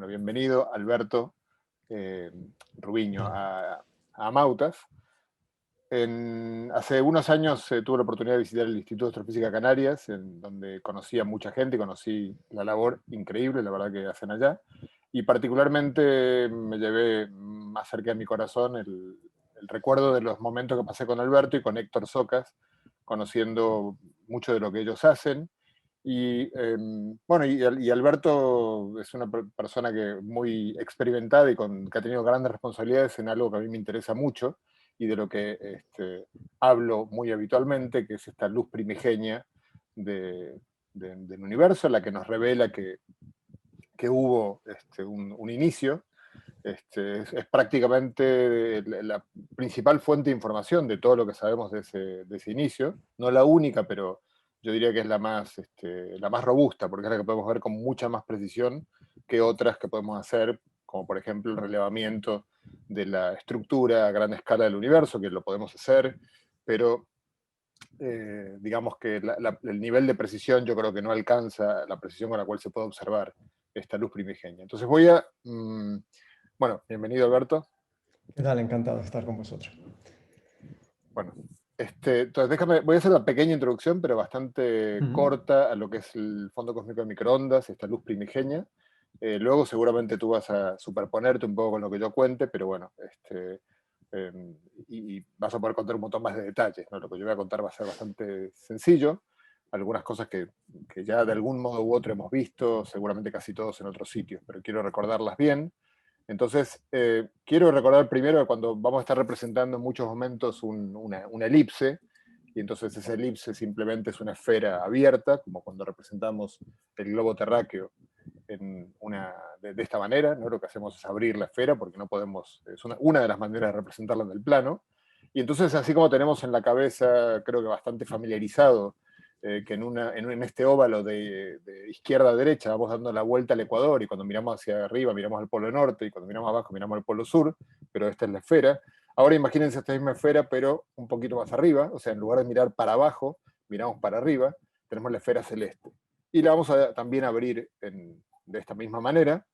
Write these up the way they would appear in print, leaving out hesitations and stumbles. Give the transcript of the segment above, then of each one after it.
Bueno, bienvenido, Alberto Rubiño, a Mautas. Hace unos años tuve la oportunidad de visitar el Instituto de Astrofísica Canarias, en donde conocí a mucha gente, conocí la labor increíble, la verdad, que hacen allá. Y particularmente me llevé más cerca de mi corazón el recuerdo de los momentos que pasé con Alberto y con Héctor Socas, conociendo mucho de lo que ellos hacen. Bueno, y Alberto es una persona muy experimentada y que ha tenido grandes responsabilidades en algo que a mí me interesa mucho y de lo que hablo muy habitualmente, que es esta luz primigenia del universo, la que nos revela que hubo un inicio. Es prácticamente la principal fuente de información de todo lo que sabemos de ese inicio. No la única, pero yo diría que es la más robusta, porque es la que podemos ver con mucha más precisión que otras que podemos hacer, como por ejemplo el relevamiento de la estructura a gran escala del universo, que lo podemos hacer, pero digamos que el nivel de precisión yo creo que no alcanza la precisión con la cual se puede observar esta luz primigenia. Entonces bueno, bienvenido, Alberto. ¿Qué tal? Encantado de estar con vosotros. Bueno, entonces voy a hacer una pequeña introducción, pero bastante corta, a lo que es el fondo cósmico de microondas, esta luz primigenia. Luego seguramente tú vas a superponerte un poco con lo que yo cuente, pero bueno, y vas a poder contar un montón más de detalles, ¿no? Lo que yo voy a contar va a ser bastante sencillo. Algunas cosas que ya de algún modo u otro hemos visto, seguramente casi todos en otros sitios, pero quiero recordarlas bien. Entonces, quiero recordar primero que cuando vamos a estar representando en muchos momentos una elipse, y entonces esa elipse simplemente es una esfera abierta, como cuando representamos el globo terráqueo de esta manera, ¿no? Lo que hacemos es abrir la esfera porque no podemos, es una de las maneras de representarla en el plano. Y entonces, así como tenemos en la cabeza, creo que bastante familiarizado, que en este óvalo de izquierda a derecha vamos dando la vuelta al ecuador, y cuando miramos hacia arriba miramos al polo norte, y cuando miramos abajo miramos al polo sur, pero esta es la esfera. Ahora imagínense esta misma esfera, pero un poquito más arriba, o sea, en lugar de mirar para abajo, miramos para arriba, tenemos la esfera celeste. Y la vamos a también abrir de esta misma manera.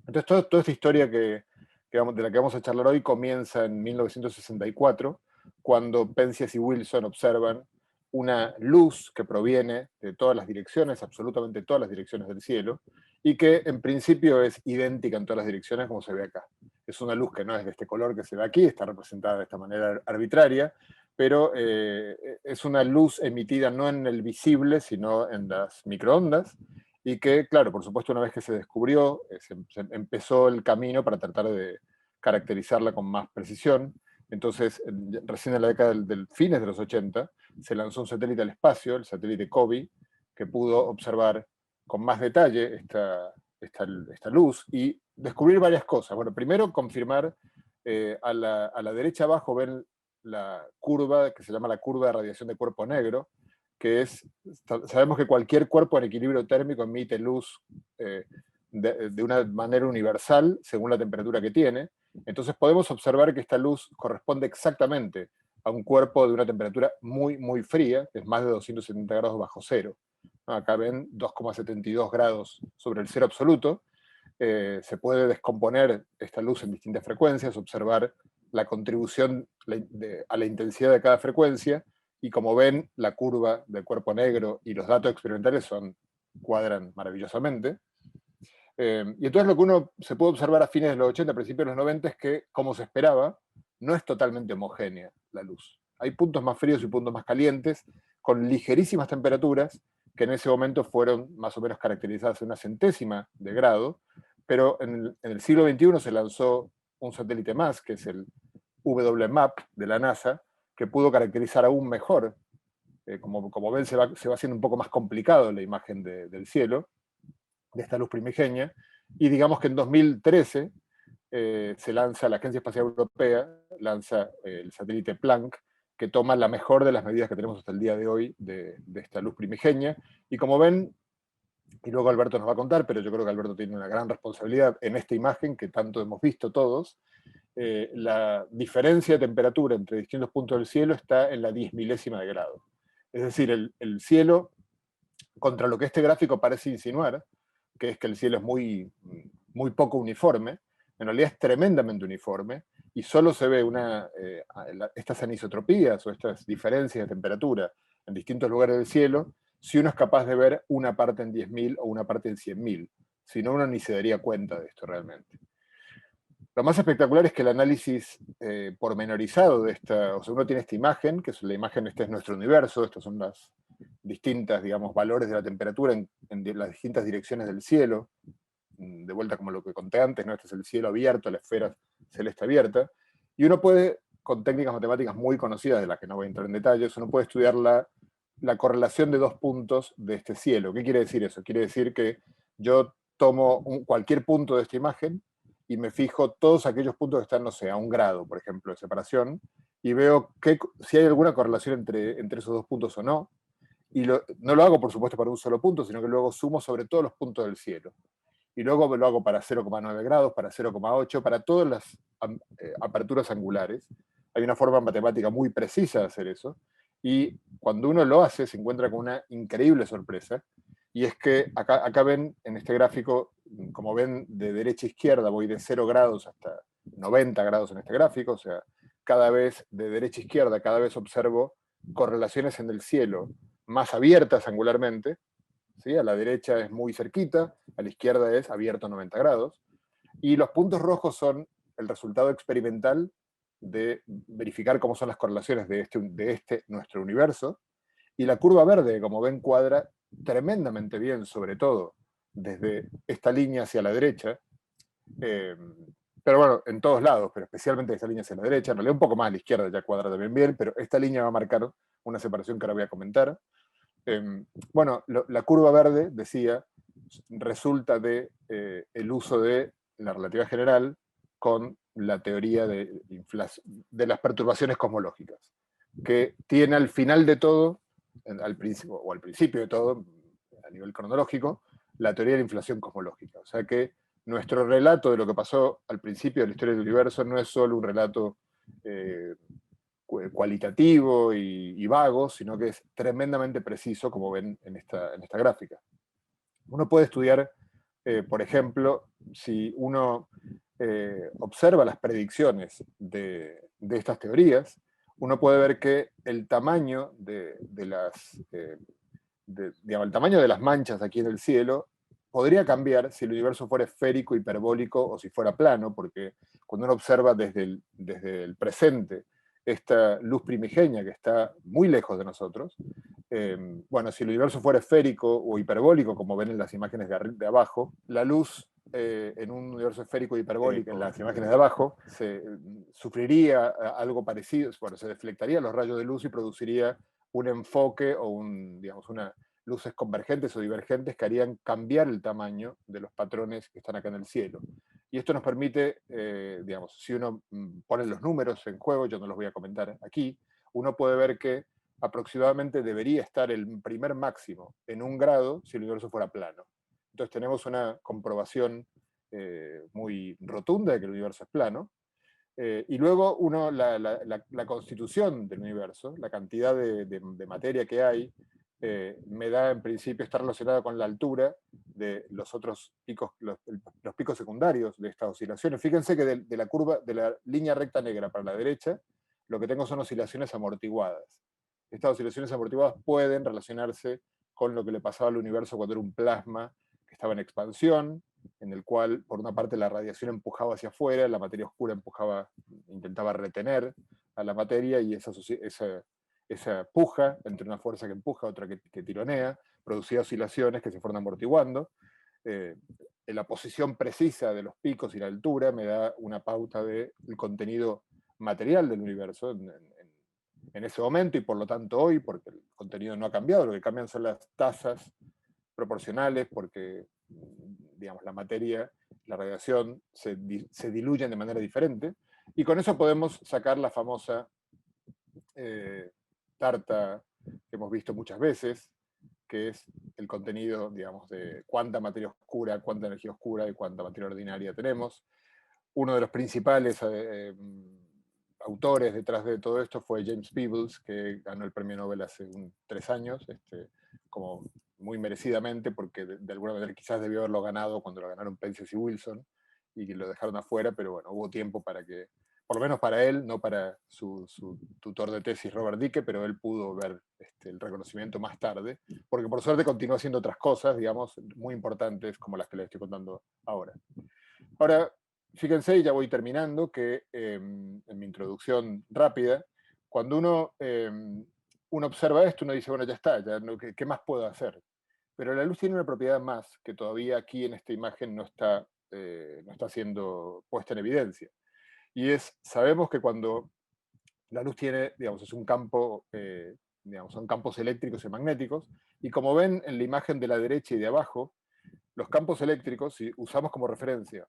Entonces, toda esta historia de la que vamos a charlar hoy comienza en 1964, cuando Penzias y Wilson observan una luz que proviene de todas las direcciones, absolutamente todas las direcciones del cielo, y que en principio es idéntica en todas las direcciones como se ve acá. Es una luz que no es de este color que se ve aquí, está representada de esta manera arbitraria, pero es una luz emitida no en el visible, sino en las microondas, y que, claro, por supuesto, una vez que se descubrió, se empezó el camino para tratar de caracterizarla con más precisión. Entonces, recién en la década del fines de los 80, se lanzó un satélite al espacio, el satélite COBE, que pudo observar con más detalle esta luz y descubrir varias cosas. Bueno, primero confirmar, a la derecha abajo ven la curva que se llama la curva de radiación de cuerpo negro, que sabemos que cualquier cuerpo en equilibrio térmico emite luz de una manera universal según la temperatura que tiene. Entonces podemos observar que esta luz corresponde exactamente a un cuerpo de una temperatura muy, muy fría, que es más de 270 grados bajo cero. Acá ven 2,72 grados sobre el cero absoluto. Se puede descomponer esta luz en distintas frecuencias, observar la contribución a la intensidad de cada frecuencia, y como ven, la curva del cuerpo negro y los datos experimentales cuadran maravillosamente. Y entonces lo que uno se puede observar a fines de los 80, principios de los 90, es que, como se esperaba, no es totalmente homogénea la luz. Hay puntos más fríos y puntos más calientes, con ligerísimas temperaturas, que en ese momento fueron más o menos caracterizadas en una centésima de grado, pero en el siglo XXI se lanzó un satélite más, que es el WMAP de la NASA, que pudo caracterizar aún mejor. Como ven, se va haciendo un poco más complicado la imagen del cielo, de esta luz primigenia, y digamos que en 2013 se lanza, la Agencia Espacial Europea lanza el satélite Planck, que toma la mejor de las medidas que tenemos hasta el día de hoy de esta luz primigenia. Y como ven, y luego Alberto nos va a contar, pero yo creo que Alberto tiene una gran responsabilidad en esta imagen que tanto hemos visto todos, la diferencia de temperatura entre distintos puntos del cielo está en la 10 milésima de grado. Es decir, el cielo, contra lo que este gráfico parece insinuar, que es que el cielo es muy muy poco uniforme, en realidad es tremendamente uniforme, y solo se ve estas anisotropías o estas diferencias de temperatura en distintos lugares del cielo si uno es capaz de ver una parte en 10.000 o una parte en 100.000. Si no, uno ni se daría cuenta de esto realmente. Lo más espectacular es que el análisis pormenorizado de esta, o sea, uno tiene esta imagen, que es la imagen, este es nuestro universo, estos son las distintas, digamos, valores de la temperatura en las distintas direcciones del cielo, de vuelta como lo que conté antes, ¿no? Este es el cielo abierto, la esfera celeste abierta, y uno puede, con técnicas matemáticas muy conocidas, de las que no voy a entrar en detalles, uno puede estudiar la correlación de dos puntos de este cielo. ¿Qué quiere decir eso? Quiere decir que yo tomo cualquier punto de esta imagen y me fijo todos aquellos puntos que están, no sé, a 1 grado, por ejemplo, de separación, y veo si hay alguna correlación entre esos dos puntos o no. Y no lo hago, por supuesto, para un solo punto, sino que luego sumo sobre todos los puntos del cielo. Y luego lo hago para 0,9 grados, para 0,8, para todas las aperturas angulares. Hay una forma matemática muy precisa de hacer eso. Y cuando uno lo hace, se encuentra con una increíble sorpresa. Y es que acá ven en este gráfico, como ven de derecha a izquierda, voy de 0 grados hasta 90 grados en este gráfico. O sea, cada vez de derecha a izquierda, cada vez observo correlaciones en el cielo más abiertas angularmente. ¿Sí? A la derecha es muy cerquita, a la izquierda es abierto a 90 grados, y los puntos rojos son el resultado experimental de verificar cómo son las correlaciones de nuestro universo, y la curva verde, como ven, cuadra tremendamente bien, sobre todo desde esta línea hacia la derecha, pero bueno, en todos lados, pero especialmente esta línea hacia la derecha, en realidad un poco más a la izquierda ya cuadra también bien, pero esta línea va a marcar una separación que ahora voy a comentar. Bueno, la curva verde, decía, resulta de el uso de la relatividad general con la teoría de las perturbaciones cosmológicas, que tiene al final de todo, al principio de todo, a nivel cronológico, la teoría de la inflación cosmológica. O sea que nuestro relato de lo que pasó al principio de la historia del universo no es solo un relato cualitativo y vago, sino que es tremendamente preciso, como ven en esta gráfica. Uno puede estudiar, por ejemplo, si uno observa las predicciones de estas teorías, uno puede ver que el tamaño digamos, el tamaño de las manchas aquí en el cielo podría cambiar si el universo fuera esférico, hiperbólico o si fuera plano, porque cuando uno observa desde el presente esta luz primigenia que está muy lejos de nosotros, bueno, si el universo fuera esférico o hiperbólico, como ven en las imágenes de abajo, la luz en un universo esférico hiperbólico, en las imágenes de abajo, sufriría algo parecido, bueno, se deflectaría los rayos de luz y produciría un enfoque o digamos, luces convergentes o divergentes que harían cambiar el tamaño de los patrones que están acá en el cielo. Y esto nos permite, digamos, si uno pone los números en juego, yo no los voy a comentar aquí, uno puede ver que aproximadamente debería estar el primer máximo en 1 grado si el universo fuera plano. Entonces tenemos una comprobación muy rotunda de que el universo es plano. Y luego la constitución del universo, la cantidad de materia que hay, me da en principio está relacionada con la altura de los otros picos, los picos secundarios de estas oscilaciones. Fíjense que de la curva, de la línea recta negra para la derecha, lo que tengo son oscilaciones amortiguadas. Estas oscilaciones amortiguadas pueden relacionarse con lo que le pasaba al universo cuando era un plasma que estaba en expansión, en el cual, por una parte, la radiación empujaba hacia afuera, la materia oscura intentaba retener a la materia, y esa puja entre una fuerza que empuja, otra que tironea, producía oscilaciones que se fueron amortiguando. En la posición precisa de los picos y la altura me da una pauta del contenido material del universo en ese momento, y por lo tanto hoy, porque el contenido no ha cambiado, lo que cambian son las tasas proporcionales, porque digamos, la materia, la radiación se diluyen de manera diferente, y con eso podemos sacar la famosa tarta que hemos visto muchas veces, que es el contenido, digamos, de cuánta materia oscura, cuánta energía oscura y cuánta materia ordinaria tenemos. Uno de los principales autores detrás de todo esto fue James Peebles, que ganó el premio Nobel hace 3 años, como muy merecidamente, porque de alguna manera quizás debió haberlo ganado cuando lo ganaron Penzias y Wilson, y que lo dejaron afuera, pero bueno, hubo tiempo para que, por lo menos para él, no para su tutor de tesis Robert Dicke, pero él pudo ver el reconocimiento más tarde, porque por suerte continuó haciendo otras cosas, digamos, muy importantes como las que les estoy contando ahora. Ahora, fíjense, y ya voy terminando, que en mi introducción rápida, cuando uno observa esto, uno dice, bueno, ya está, ya no, ¿qué más puedo hacer? Pero la luz tiene una propiedad más que todavía aquí en esta imagen no está siendo puesta en evidencia. Y sabemos que cuando la luz tiene, digamos, es un campo, digamos, son campos eléctricos y magnéticos, y como ven en la imagen de la derecha y de abajo, los campos eléctricos, si usamos como referencia,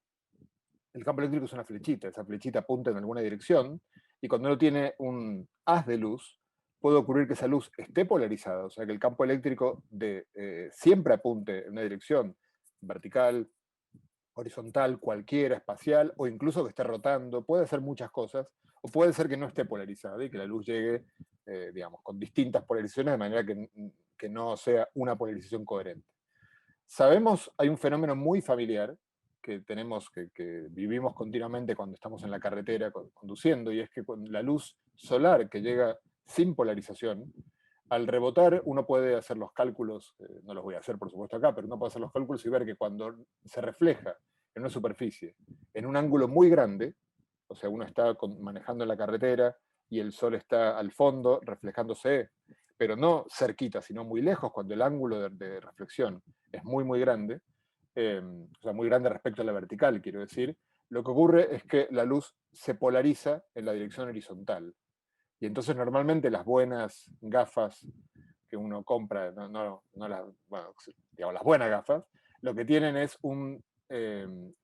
el campo eléctrico es una flechita, esa flechita apunta en alguna dirección, y cuando uno tiene un haz de luz, puede ocurrir que esa luz esté polarizada, o sea que el campo eléctrico siempre apunte en una dirección vertical, horizontal, cualquiera, espacial, o incluso que esté rotando, puede hacer muchas cosas, o puede ser que no esté polarizada y que la luz llegue, digamos, con distintas polarizaciones de manera que no sea una polarización coherente. Sabemos, hay un fenómeno muy familiar que tenemos, que vivimos continuamente cuando estamos en la carretera conduciendo, y es que con la luz solar que llega sin polarización, al rebotar uno puede hacer los cálculos, no los voy a hacer por supuesto acá, pero uno puede hacer los cálculos y ver que cuando se refleja en una superficie, en un ángulo muy grande, o sea, uno está manejando en la carretera y el sol está al fondo reflejándose, pero no cerquita, sino muy lejos, cuando el ángulo de reflexión es muy, muy grande, o sea, muy grande respecto a la vertical, quiero decir, lo que ocurre es que la luz se polariza en la dirección horizontal. Y entonces normalmente las buenas gafas que uno compra, bueno, digamos, las buenas gafas, lo que tienen es un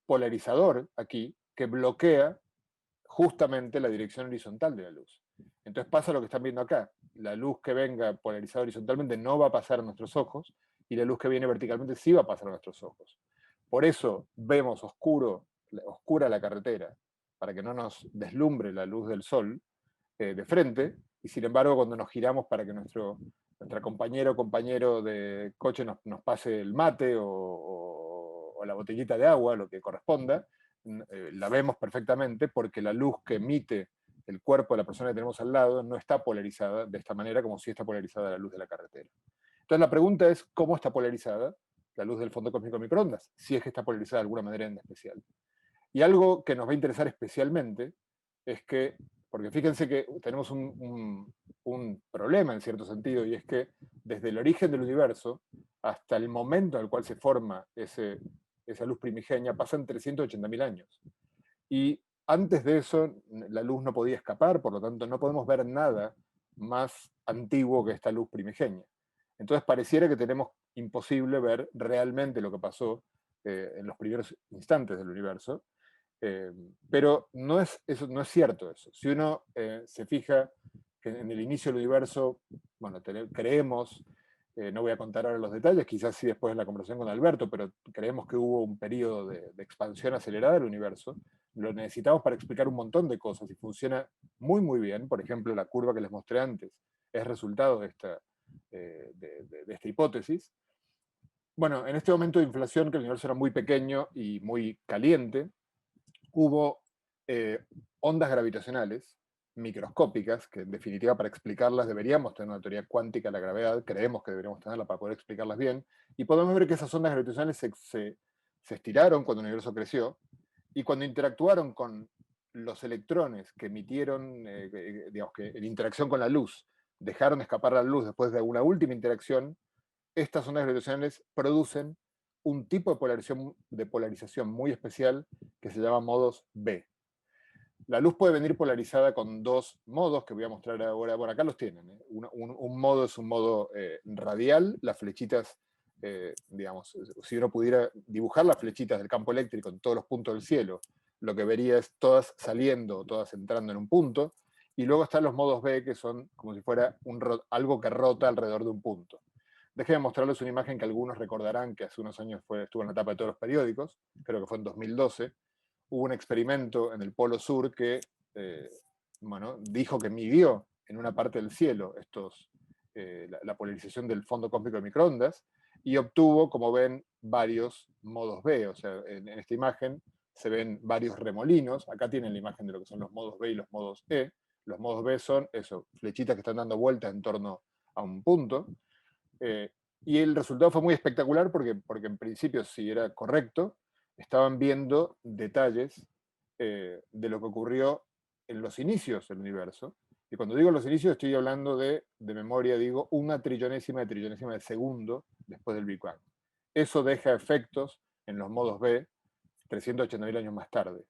polarizador aquí que bloquea justamente la dirección horizontal de la luz. Entonces pasa lo que están viendo acá. La luz que venga polarizada horizontalmente no va a pasar a nuestros ojos, y la luz que viene verticalmente sí va a pasar a nuestros ojos. Por eso vemos oscura la carretera, para que no nos deslumbre la luz del sol de frente, y sin embargo cuando nos giramos para que nuestra compañero o compañero de coche nos pase el mate o la botellita de agua, lo que corresponda, la vemos perfectamente porque la luz que emite el cuerpo de la persona que tenemos al lado no está polarizada de esta manera como si está polarizada la luz de la carretera. Entonces la pregunta es, ¿cómo está polarizada la luz del fondo cósmico de microondas? Si es que está polarizada de alguna manera en especial. Y algo que nos va a interesar especialmente es que, porque fíjense que tenemos un problema en cierto sentido, y es que desde el origen del universo hasta el momento en el cual se forma esa luz primigenia pasan 380.000 años. Y antes de eso la luz no podía escapar, por lo tanto no podemos ver nada más antiguo que esta luz primigenia. Entonces pareciera que tenemos imposible ver realmente lo que pasó en los primeros instantes del universo, pero no es cierto eso. Si uno se fija que en el inicio del universo, bueno, creemos, no voy a contar ahora los detalles, quizás sí después en la conversación con Alberto, pero creemos que hubo un periodo de expansión acelerada del universo. Lo necesitamos para explicar un montón de cosas y funciona muy, muy bien. Por ejemplo, la curva que les mostré antes es resultado de esta hipótesis. Bueno, en este momento de inflación, que el universo era muy pequeño y muy caliente, hubo ondas gravitacionales microscópicas, que en definitiva para explicarlas deberíamos tener una teoría cuántica de la gravedad, creemos que deberíamos tenerla para poder explicarlas bien, y podemos ver que esas ondas gravitacionales se estiraron cuando el universo creció, y cuando interactuaron con los electrones que emitieron, digamos que en interacción con la luz, dejaron escapar la luz después de una última interacción, estas ondas gravitacionales producen un tipo de polarización muy especial que se llama modos B. La luz puede venir polarizada con dos modos que voy a mostrar ahora. Bueno, acá los tienen. Un modo es un modo radial, las flechitas, digamos, si uno pudiera dibujar las flechitas del campo eléctrico en todos los puntos del cielo, lo que vería es todas saliendo, todas entrando en un punto, y luego están los modos B, que son como si fuera algo que rota alrededor de un punto. Déjenme mostrarles una imagen que algunos recordarán que hace unos años estuvo en la tapa de todos los periódicos, creo que fue en 2012. Hubo un experimento en el Polo Sur que bueno, dijo que midió en una parte del cielo la polarización del fondo cósmico de microondas. y obtuvo, como ven, varios modos B. O sea, en esta imagen se ven varios remolinos. Acá tienen la imagen de lo que son los modos B y los modos E. Los modos B son eso, flechitas que están dando vueltas en torno a un punto. Y el resultado fue muy espectacular porque en principio, si era correcto, estaban viendo detalles de lo que ocurrió en los inicios del universo. Y cuando digo los inicios estoy hablando de memoria, digo, una trillonésima de segundo después del Big Bang. Eso deja efectos en los modos B 380.000 años más tarde.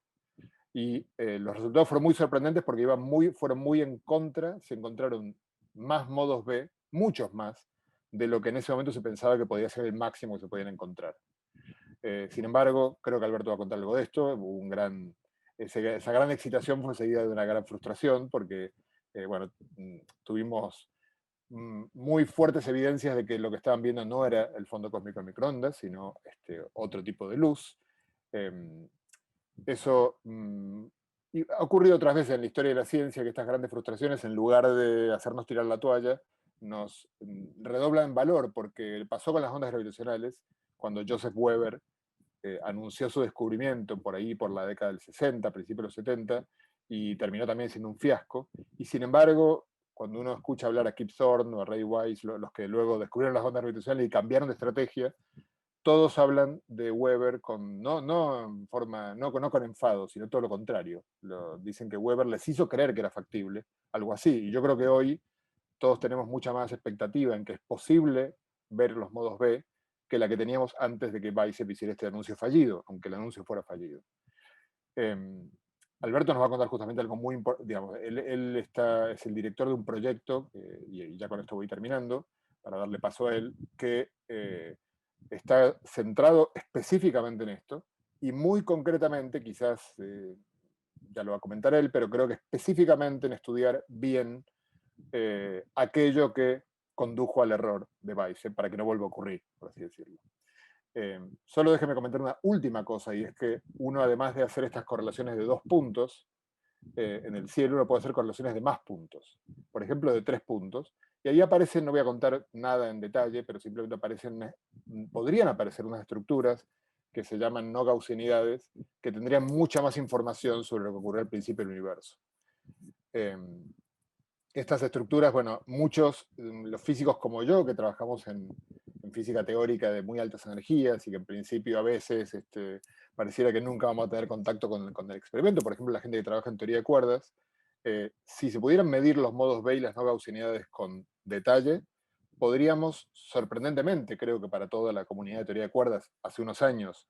Y los resultados fueron muy sorprendentes porque fueron muy en contra, se encontraron más modos B, muchos más, de lo que en ese momento se pensaba que podía ser el máximo que se podían encontrar. Sin embargo, creo que Alberto va a contar algo de esto. Esa gran excitación fue seguida de una gran frustración porque, bueno, tuvimos muy fuertes evidencias de que lo que estaban viendo no era el fondo cósmico de microondas, sino otro tipo de luz. Eso y ha ocurrido otras veces en la historia de la ciencia que estas grandes frustraciones, en lugar de hacernos tirar la toalla, nos redoblan en valor, porque pasó con las ondas gravitacionales, cuando Joseph Weber anunció su descubrimiento por ahí, por la década del 60, principios de los 70, y terminó también siendo un fiasco. Y sin embargo, cuando uno escucha hablar a Kip Thorne o a Ray Weiss, los que luego descubrieron las ondas gravitacionales y cambiaron de estrategia, todos hablan de Weber no en forma, no con enfado, sino todo lo contrario. Dicen que Weber les hizo creer que era factible, algo así. Y yo creo que hoy todos tenemos mucha más expectativa en que es posible ver los modos B que la que teníamos antes de que Bicep hiciera este anuncio fallido, aunque el anuncio fuera fallido. Alberto nos va a contar justamente algo muy importante. Digamos, él es el director de un proyecto, y ya con esto voy terminando, para darle paso a él, que está centrado específicamente en esto, y muy concretamente, quizás ya lo va a comentar él, pero creo que específicamente en estudiar bien aquello que condujo al error de Bicep para que no vuelva a ocurrir, por así decirlo. Solo déjeme comentar una última cosa, y es que uno, además de hacer estas correlaciones de 2 puntos, en el cielo uno puede hacer correlaciones de más puntos, por ejemplo de 3 puntos, y ahí aparecen, no voy a contar nada en detalle, pero simplemente podrían aparecer unas estructuras que se llaman no gaussianidades, que tendrían mucha más información sobre lo que ocurrió al principio del universo. Estas estructuras, bueno, muchos, los físicos como yo, que trabajamos en física teórica de muy altas energías y que en principio a veces pareciera que nunca vamos a tener contacto con el experimento, por ejemplo, la gente que trabaja en teoría de cuerdas, si se pudieran medir los modos B y las no gaussianidades con detalle, podríamos, sorprendentemente, creo que para toda la comunidad de teoría de cuerdas, hace unos años,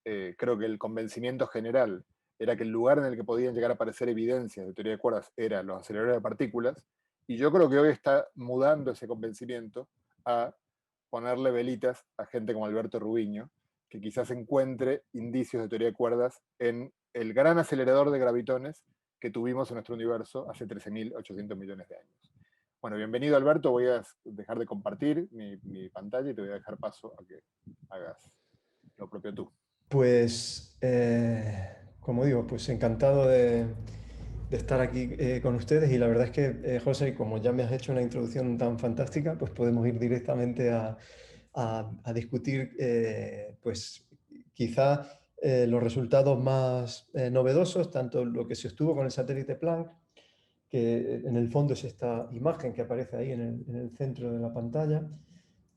creo que el convencimiento general era que el lugar en el que podían llegar a aparecer evidencias de teoría de cuerdas eran los aceleradores de partículas, y yo creo que hoy está mudando ese convencimiento a ponerle velitas a gente como Alberto Rubiño, que quizás encuentre indicios de teoría de cuerdas en el gran acelerador de gravitones que tuvimos en nuestro universo hace 13.800 millones de años. Bueno, bienvenido Alberto, voy a dejar de compartir mi pantalla y te voy a dejar paso a que hagas lo propio tú. Pues, como digo, pues encantado de estar aquí con ustedes, y la verdad es que, José, como ya me has hecho una introducción tan fantástica, pues podemos ir directamente a discutir, pues quizá los resultados más novedosos, tanto lo que se obtuvo con el satélite Planck, que en el fondo es esta imagen que aparece ahí en el centro de la pantalla,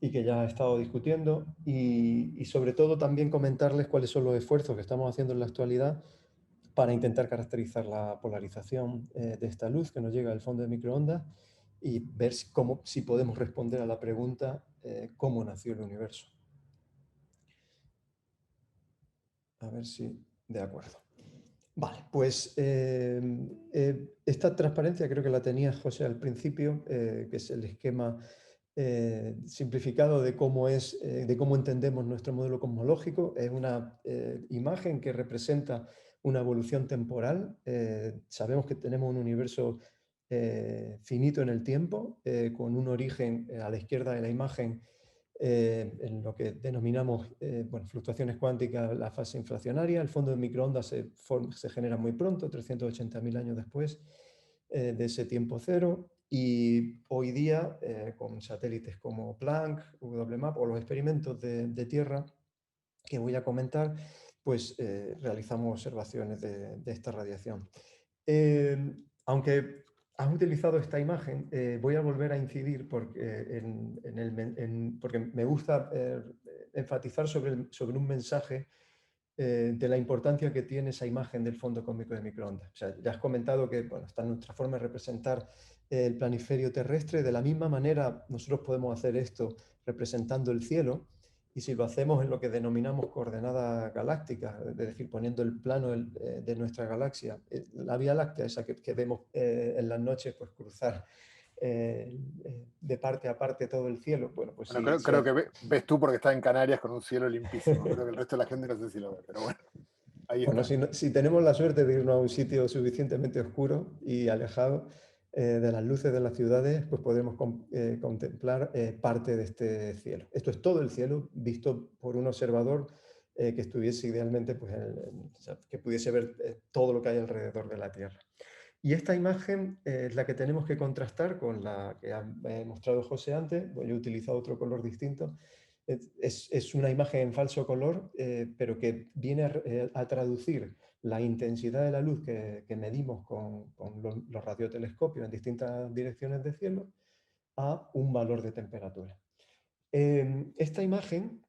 y que ya he estado discutiendo, y sobre todo también comentarles cuáles son los esfuerzos que estamos haciendo en la actualidad para intentar caracterizar la polarización de esta luz que nos llega del fondo de microondas, y ver si podemos responder a la pregunta ¿cómo nació el universo? A ver si... De acuerdo. Vale, pues esta transparencia creo que la tenía José al principio, que es el esquema simplificado de cómo de cómo entendemos nuestro modelo cosmológico. Es una imagen que representa una evolución temporal. Sabemos que tenemos un universo finito en el tiempo, con un origen a la izquierda de la imagen, en lo que denominamos bueno, fluctuaciones cuánticas, la fase inflacionaria. El fondo de microondas se genera muy pronto, 380.000 años después de ese tiempo cero. Y hoy día, con satélites como Planck, WMAP o los experimentos de tierra que voy a comentar, pues realizamos observaciones de esta radiación. Aunque has utilizado esta imagen, voy a volver a incidir porque, porque me gusta enfatizar sobre un mensaje de la importancia que tiene esa imagen del fondo cósmico de microondas. O sea, ya has comentado que bueno, está nuestra forma de representar el planiferio terrestre. De la misma manera, nosotros podemos hacer esto representando el cielo, y si lo hacemos en lo que denominamos coordenadas galácticas, es decir, poniendo el plano de nuestra galaxia, la Vía Láctea, esa que vemos en las noches, pues cruzar de parte a parte todo el cielo. Bueno, pues Bueno, sí, creo que ves tú porque estás en Canarias con un cielo limpísimo. Creo que el resto de la gente no sé si lo ve, pero bueno, ahí bueno, está. si tenemos la suerte de irnos a un sitio suficientemente oscuro y alejado de las luces de las ciudades, pues podremos contemplar parte de este cielo. Esto es todo el cielo visto por un observador que estuviese idealmente, pues, o sea, que pudiese ver todo lo que hay alrededor de la Tierra. Y esta imagen es la que tenemos que contrastar con la que ha mostrado José antes. Pues yo he utilizado otro color distinto. Es una imagen en falso color, pero que viene a traducir la intensidad de la luz que medimos con los radiotelescopios en distintas direcciones del cielo a un valor de temperatura. Esta imagen,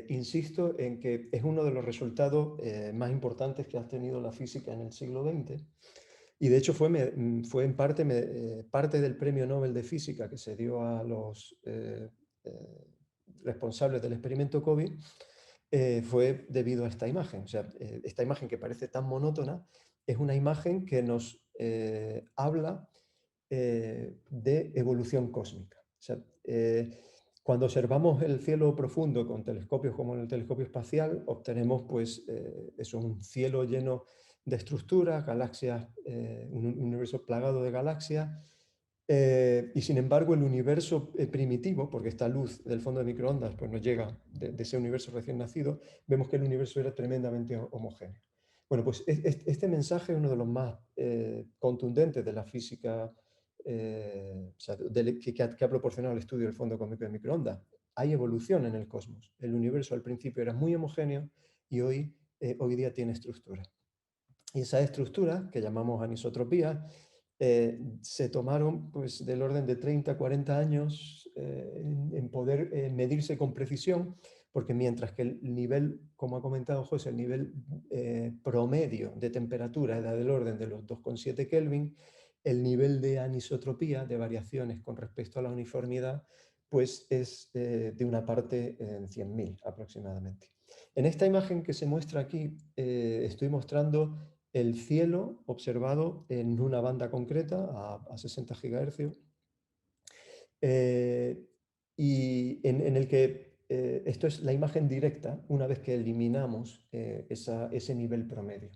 insisto en que es uno de los resultados más importantes que ha tenido la física en el siglo XX. Y de hecho fue en parte, parte del premio Nobel de Física que se dio a los responsables del experimento COVID, fue debido a esta imagen. O sea, esta imagen que parece tan monótona es una imagen que nos habla de evolución cósmica. O sea, cuando observamos el cielo profundo con telescopios como el telescopio espacial, obtenemos pues, un cielo lleno de estructuras, galaxias, un universo plagado de galaxias, y sin embargo el universo primitivo, porque esta luz del fondo de microondas pues, nos llega de ese universo recién nacido, vemos que el universo era tremendamente homogéneo. Bueno, pues este mensaje es uno de los más contundentes de la física, o sea, que ha proporcionado el estudio del fondo cósmico de microondas. Hay evolución en el cosmos. El universo al principio era muy homogéneo y hoy día tiene estructura. Y esas estructuras, que llamamos anisotropía, se tomaron pues, del orden de 30, 40 años en poder medirse con precisión, porque mientras que el nivel, como ha comentado José, el nivel promedio de temperatura era del orden de los 2,7 Kelvin, el nivel de anisotropía, de variaciones con respecto a la uniformidad, pues es de una parte en 100.000 aproximadamente. En esta imagen que se muestra aquí, estoy mostrando el cielo observado en una banda concreta a 60 GHz, y en el que esto es la imagen directa una vez que eliminamos ese nivel promedio.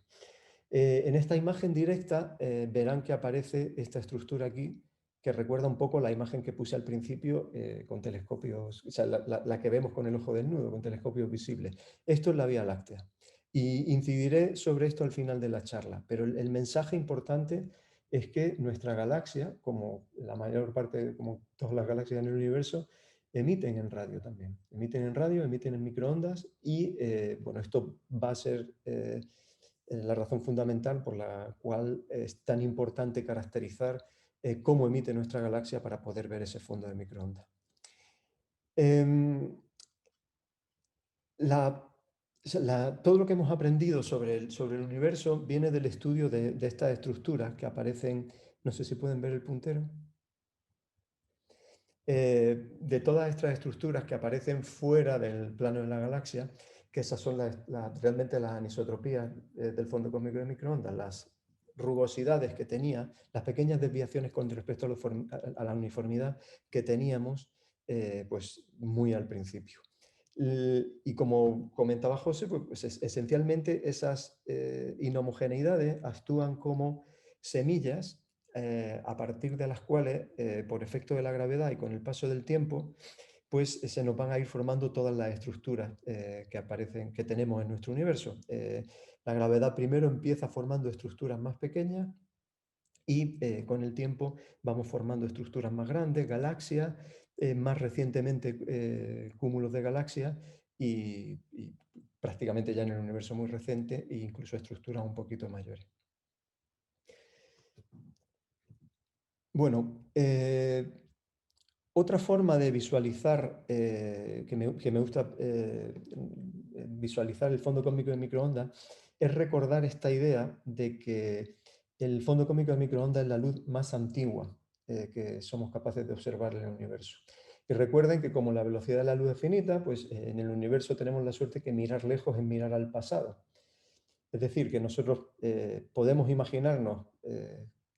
En esta imagen directa verán que aparece esta estructura aquí, que recuerda un poco la imagen que puse al principio con telescopios, o sea, la que vemos con el ojo desnudo, con telescopios visibles. Esto es la Vía Láctea. Y incidiré sobre esto al final de la charla, pero el mensaje importante es que nuestra galaxia, como la mayor parte, como todas las galaxias en el universo, emiten en radio también. Emiten en radio, emiten en microondas y, bueno, esto va a ser la razón fundamental por la cual es tan importante caracterizar cómo emite nuestra galaxia para poder ver ese fondo de microondas. Todo lo que hemos aprendido sobre el universo viene del estudio de estas estructuras que aparecen, no sé si pueden ver el puntero, de todas estas estructuras que aparecen fuera del plano de la galaxia, que esas son realmente las anisotropías del fondo cósmico de microondas, las rugosidades que tenía, las pequeñas desviaciones con respecto a la uniformidad que teníamos pues muy al principio. Y como comentaba José, pues esencialmente esas inhomogeneidades actúan como semillas a partir de las cuales, por efecto de la gravedad y con el paso del tiempo, pues se nos van a ir formando todas las estructuras que aparecen, que tenemos en nuestro universo. La gravedad primero empieza formando estructuras más pequeñas, y con el tiempo vamos formando estructuras más grandes, galaxias, más recientemente cúmulos de galaxias y prácticamente ya en el universo muy reciente e incluso estructuras un poquito mayores. Bueno, otra forma de visualizar, que me gusta visualizar el fondo cósmico de microondas, es recordar esta idea de que el fondo cósmico de microondas es la luz más antigua que somos capaces de observar en el universo. Y recuerden que como la velocidad de la luz es finita, pues en el universo tenemos la suerte que mirar lejos es mirar al pasado. Es decir, que nosotros podemos imaginarnos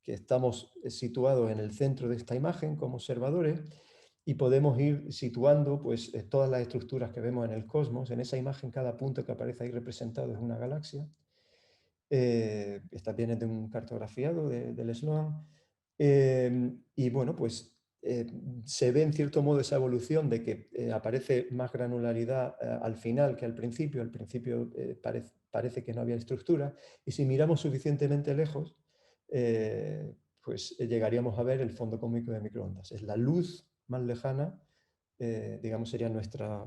que estamos situados en el centro de esta imagen como observadores y podemos ir situando pues, todas las estructuras que vemos en el cosmos. En esa imagen, cada punto que aparece ahí representado es una galaxia. Esta viene de un cartografiado del Sloan. Y bueno, pues se ve en cierto modo esa evolución de que aparece más granularidad al final que al principio. Al principio parece que no había estructura. Y si miramos suficientemente lejos, pues llegaríamos a ver el fondo cósmico de microondas. Es la luz más lejana, digamos, sería nuestra,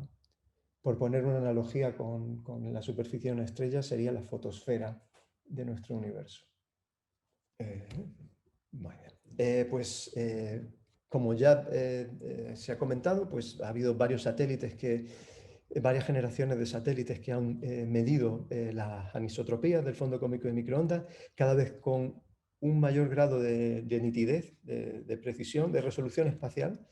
por poner una analogía con la superficie de una estrella, sería la fotosfera de nuestro universo. Muy bien. Como ya se ha comentado, pues ha habido varios satélites varias generaciones de satélites que han medido las anisotropías del fondo cósmico de microondas, cada vez con un mayor grado de nitidez, de precisión, de resolución espacial.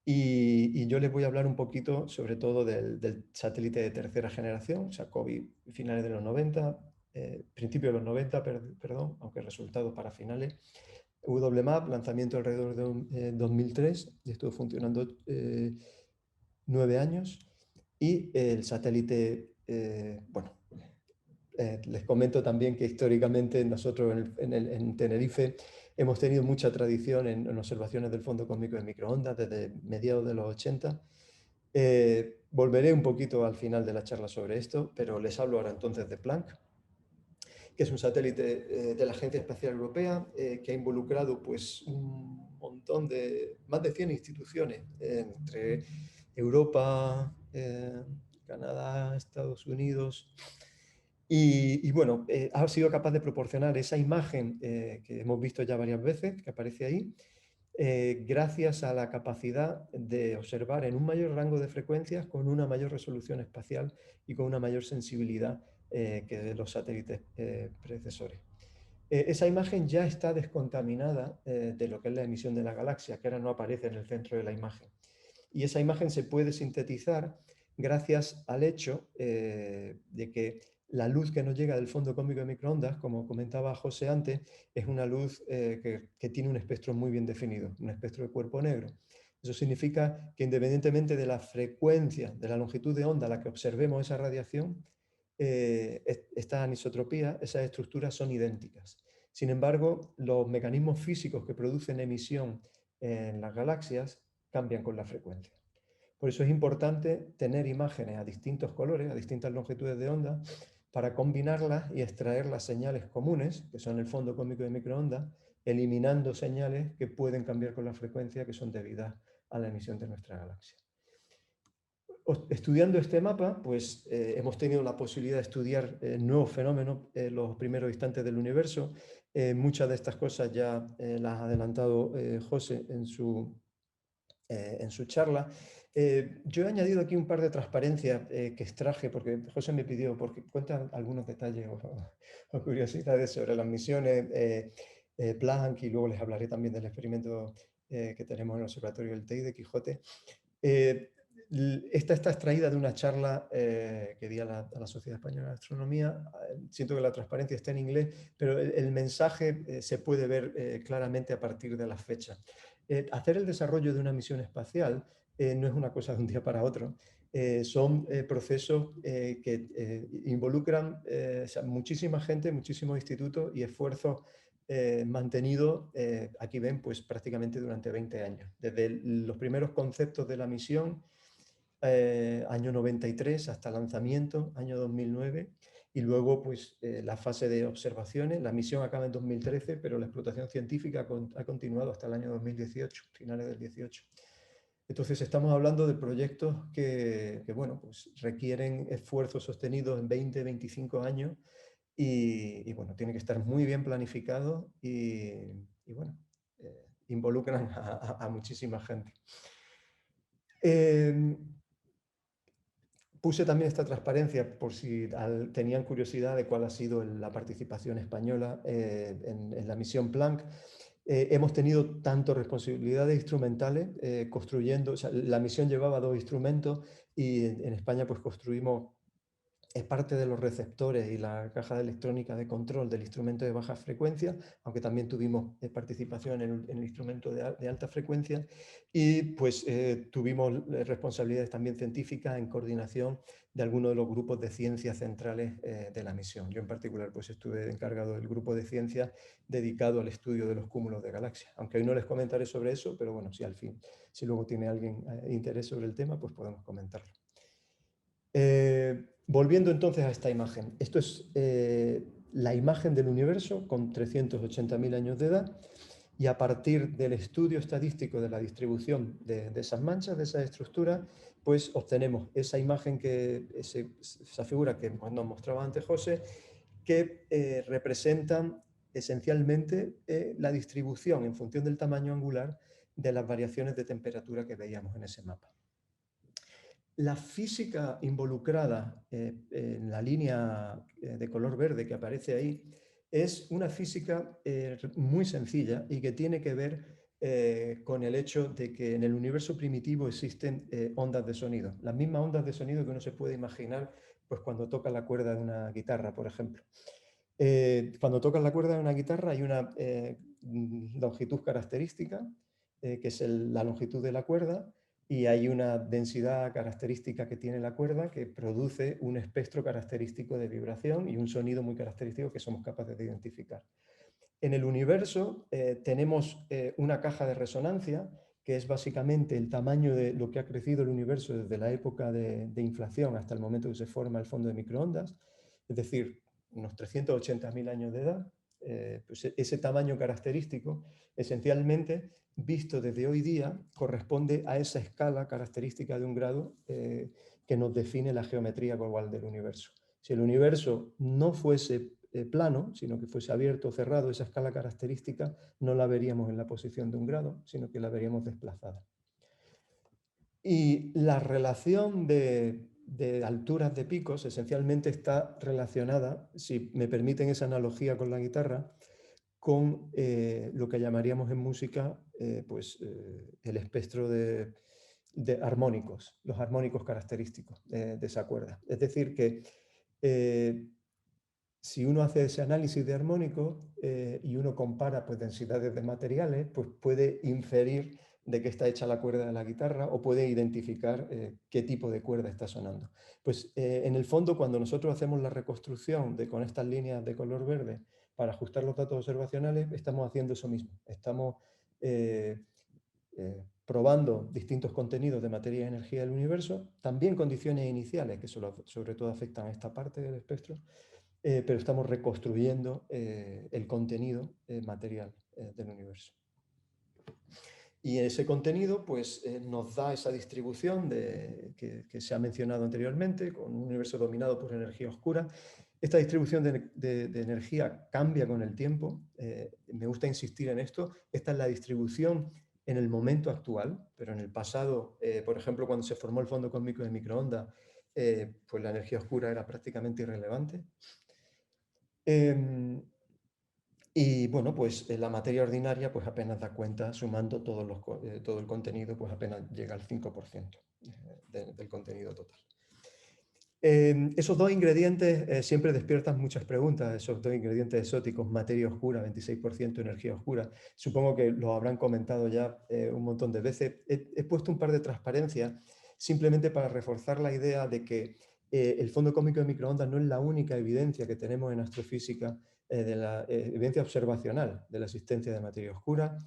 Y yo les voy a hablar un poquito sobre todo del satélite de tercera generación, SACOBI, finales de los 90, principios de los 90, perdón, aunque resultado para finales. WMAP, lanzamiento alrededor de 2003, y estuvo funcionando 9 años. Y el satélite, bueno, les comento también que históricamente nosotros en Tenerife hemos tenido mucha tradición en observaciones del fondo cósmico de microondas desde mediados de los 80. Volveré un poquito al final de la charla sobre esto, pero les hablo ahora entonces de Planck, que es un satélite de la Agencia Espacial Europea que ha involucrado pues, un montón más de 100 instituciones entre Europa, Canadá, Estados Unidos. Y bueno, ha sido capaz de proporcionar esa imagen que hemos visto ya varias veces, que aparece ahí, gracias a la capacidad de observar en un mayor rango de frecuencias con una mayor resolución espacial y con una mayor sensibilidad que los satélites predecesores. Esa imagen ya está descontaminada de lo que es la emisión de la galaxia, que ahora no aparece en el centro de la imagen. Y esa imagen se puede sintetizar gracias al hecho de que la luz que nos llega del fondo cósmico de microondas, como comentaba José antes, es una luz que tiene un espectro muy bien definido, un espectro de cuerpo negro. Eso significa que independientemente de la frecuencia, de la longitud de onda a la que observemos esa radiación, estas anisotropías, esas estructuras son idénticas. Sin embargo, los mecanismos físicos que producen emisión en las galaxias cambian con la frecuencia. Por eso es importante tener imágenes a distintos colores, a distintas longitudes de onda, para combinarlas y extraer las señales comunes, que son el fondo cósmico de microondas, eliminando señales que pueden cambiar con la frecuencia que son debidas a la emisión de nuestra galaxia. Estudiando este mapa, pues hemos tenido la posibilidad de estudiar nuevos fenómenos en los primeros instantes del universo. Muchas de estas cosas ya las ha adelantado José en su charla. Yo he añadido aquí un par de transparencias que extraje, porque José me pidió, porque cuentan algunos detalles o curiosidades sobre las misiones Planck, y luego les hablaré también del experimento que tenemos en el Observatorio del TEI de Quijote. Esta está extraída de una charla que di a la Sociedad Española de Astronomía. Siento que la transparencia está en inglés, pero el mensaje se puede ver claramente a partir de la fecha. Hacer el desarrollo de una misión espacial no es una cosa de un día para otro. Son procesos que involucran muchísima gente, muchísimos institutos y esfuerzos mantenidos, aquí ven, pues prácticamente durante 20 años. Desde los primeros conceptos de la misión, año 93 hasta lanzamiento, año 2009, y luego pues la fase de observaciones. La misión acaba en 2013, pero la explotación científica ha continuado hasta el año 2018, finales del 18. Entonces estamos hablando de proyectos bueno, pues requieren esfuerzos sostenidos en 20, 25 años y bueno, tiene que estar muy bien planificado y bueno, involucran a muchísima gente. Puse también esta transparencia por si tenían curiosidad de cuál ha sido la participación española en la misión Planck. Hemos tenido tanto responsabilidades instrumentales construyendo, o sea, la misión llevaba 2 instrumentos y en España pues construimos es parte de los receptores y la caja de electrónica de control del instrumento de baja frecuencia, aunque también tuvimos participación en el instrumento de alta frecuencia y pues tuvimos responsabilidades también científicas en coordinación de algunos de los grupos de ciencias centrales de la misión. Yo en particular pues estuve encargado del grupo de ciencias dedicado al estudio de los cúmulos de galaxias, aunque hoy no les comentaré sobre eso, pero bueno, si al fin, si luego tiene alguien interés sobre el tema, pues podemos comentarlo. Volviendo entonces a esta imagen. Esto es la imagen del universo con 380.000 años de edad y a partir del estudio estadístico de la distribución de esas manchas, de esas estructuras, pues obtenemos esa imagen, esa figura que nos mostraba antes José, que representan esencialmente la distribución en función del tamaño angular de las variaciones de temperatura que veíamos en ese mapa. La física involucrada en la línea de color verde que aparece ahí es una física muy sencilla y que tiene que ver con el hecho de que en el universo primitivo existen ondas de sonido, las mismas ondas de sonido que uno se puede imaginar pues, cuando toca la cuerda de una guitarra, por ejemplo. Cuando tocas la cuerda de una guitarra hay una longitud característica, que es la longitud de la cuerda, y hay una densidad característica que tiene la cuerda que produce un espectro característico de vibración y un sonido muy característico que somos capaces de identificar. En el universo tenemos una caja de resonancia que es básicamente el tamaño de lo que ha crecido el universo desde la época de inflación hasta el momento que se forma el fondo de microondas, es decir, unos 380.000 años de edad. Pues ese tamaño característico, esencialmente, visto desde hoy día, corresponde a esa escala característica de un grado que nos define la geometría global del universo. Si el universo no fuese plano, sino que fuese abierto o cerrado, esa escala característica no la veríamos en la posición de un grado, sino que la veríamos desplazada. Y la relación de alturas de picos esencialmente está relacionada, si me permiten esa analogía con la guitarra, con lo que llamaríamos en música el espectro de armónicos, los armónicos característicos de esa cuerda. Es decir, que si uno hace ese análisis de armónicos y uno compara pues, densidades de materiales, pues puede inferir de qué está hecha la cuerda de la guitarra o puede identificar qué tipo de cuerda está sonando. Pues en el fondo, cuando nosotros hacemos la reconstrucción con estas líneas de color verde para ajustar los datos observacionales, estamos haciendo eso mismo. Estamos probando distintos contenidos de materia y energía del universo, también condiciones iniciales, que sobre todo afectan a esta parte del espectro, pero estamos reconstruyendo el contenido material del universo. Y ese contenido pues, nos da esa distribución que se ha mencionado anteriormente, con un universo dominado por energía oscura. Esta distribución de energía cambia con el tiempo. Me gusta insistir en esto. Esta es la distribución en el momento actual, pero en el pasado, por ejemplo, cuando se formó el fondo cósmico de microondas, pues la energía oscura era prácticamente irrelevante. Y bueno, pues la materia ordinaria pues apenas da cuenta, sumando todo el contenido, pues apenas llega al 5% del contenido total. Esos dos ingredientes siempre despiertan muchas preguntas, esos dos ingredientes exóticos, materia oscura, 26% energía oscura. Supongo que lo habrán comentado ya un montón de veces. He puesto un par de transparencias simplemente para reforzar la idea de que el fondo cósmico de microondas no es la única evidencia que tenemos en astrofísica de la evidencia observacional de la existencia de materia oscura.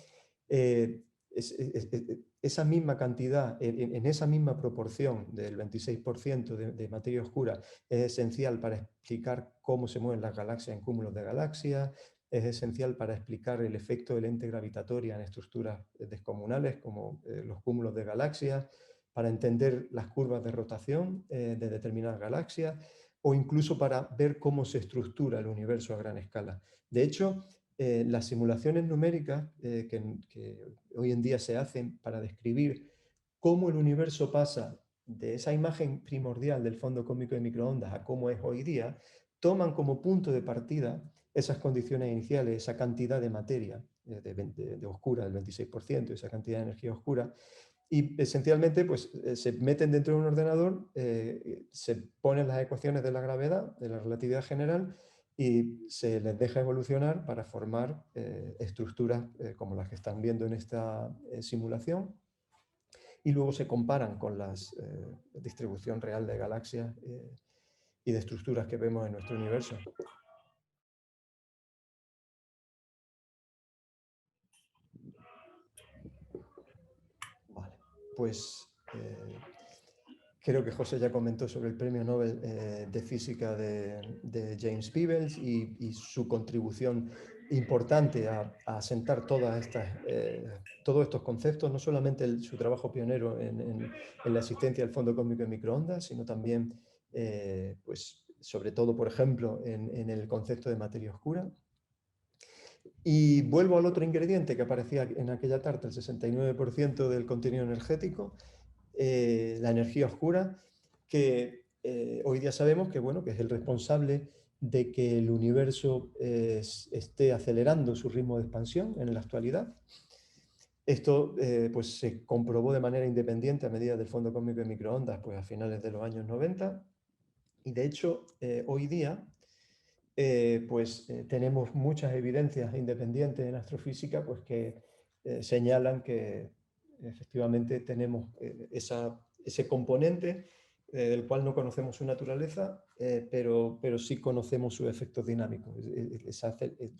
esa misma cantidad, en esa misma proporción del 26% de materia oscura, es esencial para explicar cómo se mueven las galaxias en cúmulos de galaxias, es esencial para explicar el efecto de lente gravitatoria en estructuras descomunales como los cúmulos de galaxias, para entender las curvas de rotación de determinadas galaxias o incluso para ver cómo se estructura el universo a gran escala. De hecho, las simulaciones numéricas que hoy en día se hacen para describir cómo el universo pasa de esa imagen primordial del fondo cósmico de microondas a cómo es hoy día, toman como punto de partida esas condiciones iniciales, esa cantidad de materia de oscura, del 26%, esa cantidad de energía oscura, y esencialmente pues, se meten dentro de un ordenador, se ponen las ecuaciones de la gravedad, de la relatividad general, y se les deja evolucionar para formar estructuras como las que están viendo en esta simulación, y luego se comparan con la distribución real de galaxias y de estructuras que vemos en nuestro universo. Vale, pues creo que José ya comentó sobre el premio Nobel de Física de James Peebles y su contribución importante a sentar todos estos conceptos, no solamente su trabajo pionero en la existencia del fondo cósmico de microondas, sino también, pues, sobre todo, por ejemplo, en el concepto de materia oscura. Y vuelvo al otro ingrediente que aparecía en aquella tarta, el 69% del contenido energético, la energía oscura, que hoy día sabemos que, bueno, que es el responsable de que el universo esté acelerando su ritmo de expansión en la actualidad. Esto pues se comprobó de manera independiente a medida del fondo cósmico de microondas pues, a finales de los años 90, y de hecho hoy día tenemos muchas evidencias independientes en astrofísica pues, que señalan que efectivamente tenemos ese componente del cual no conocemos su naturaleza, pero sí conocemos sus efectos dinámicos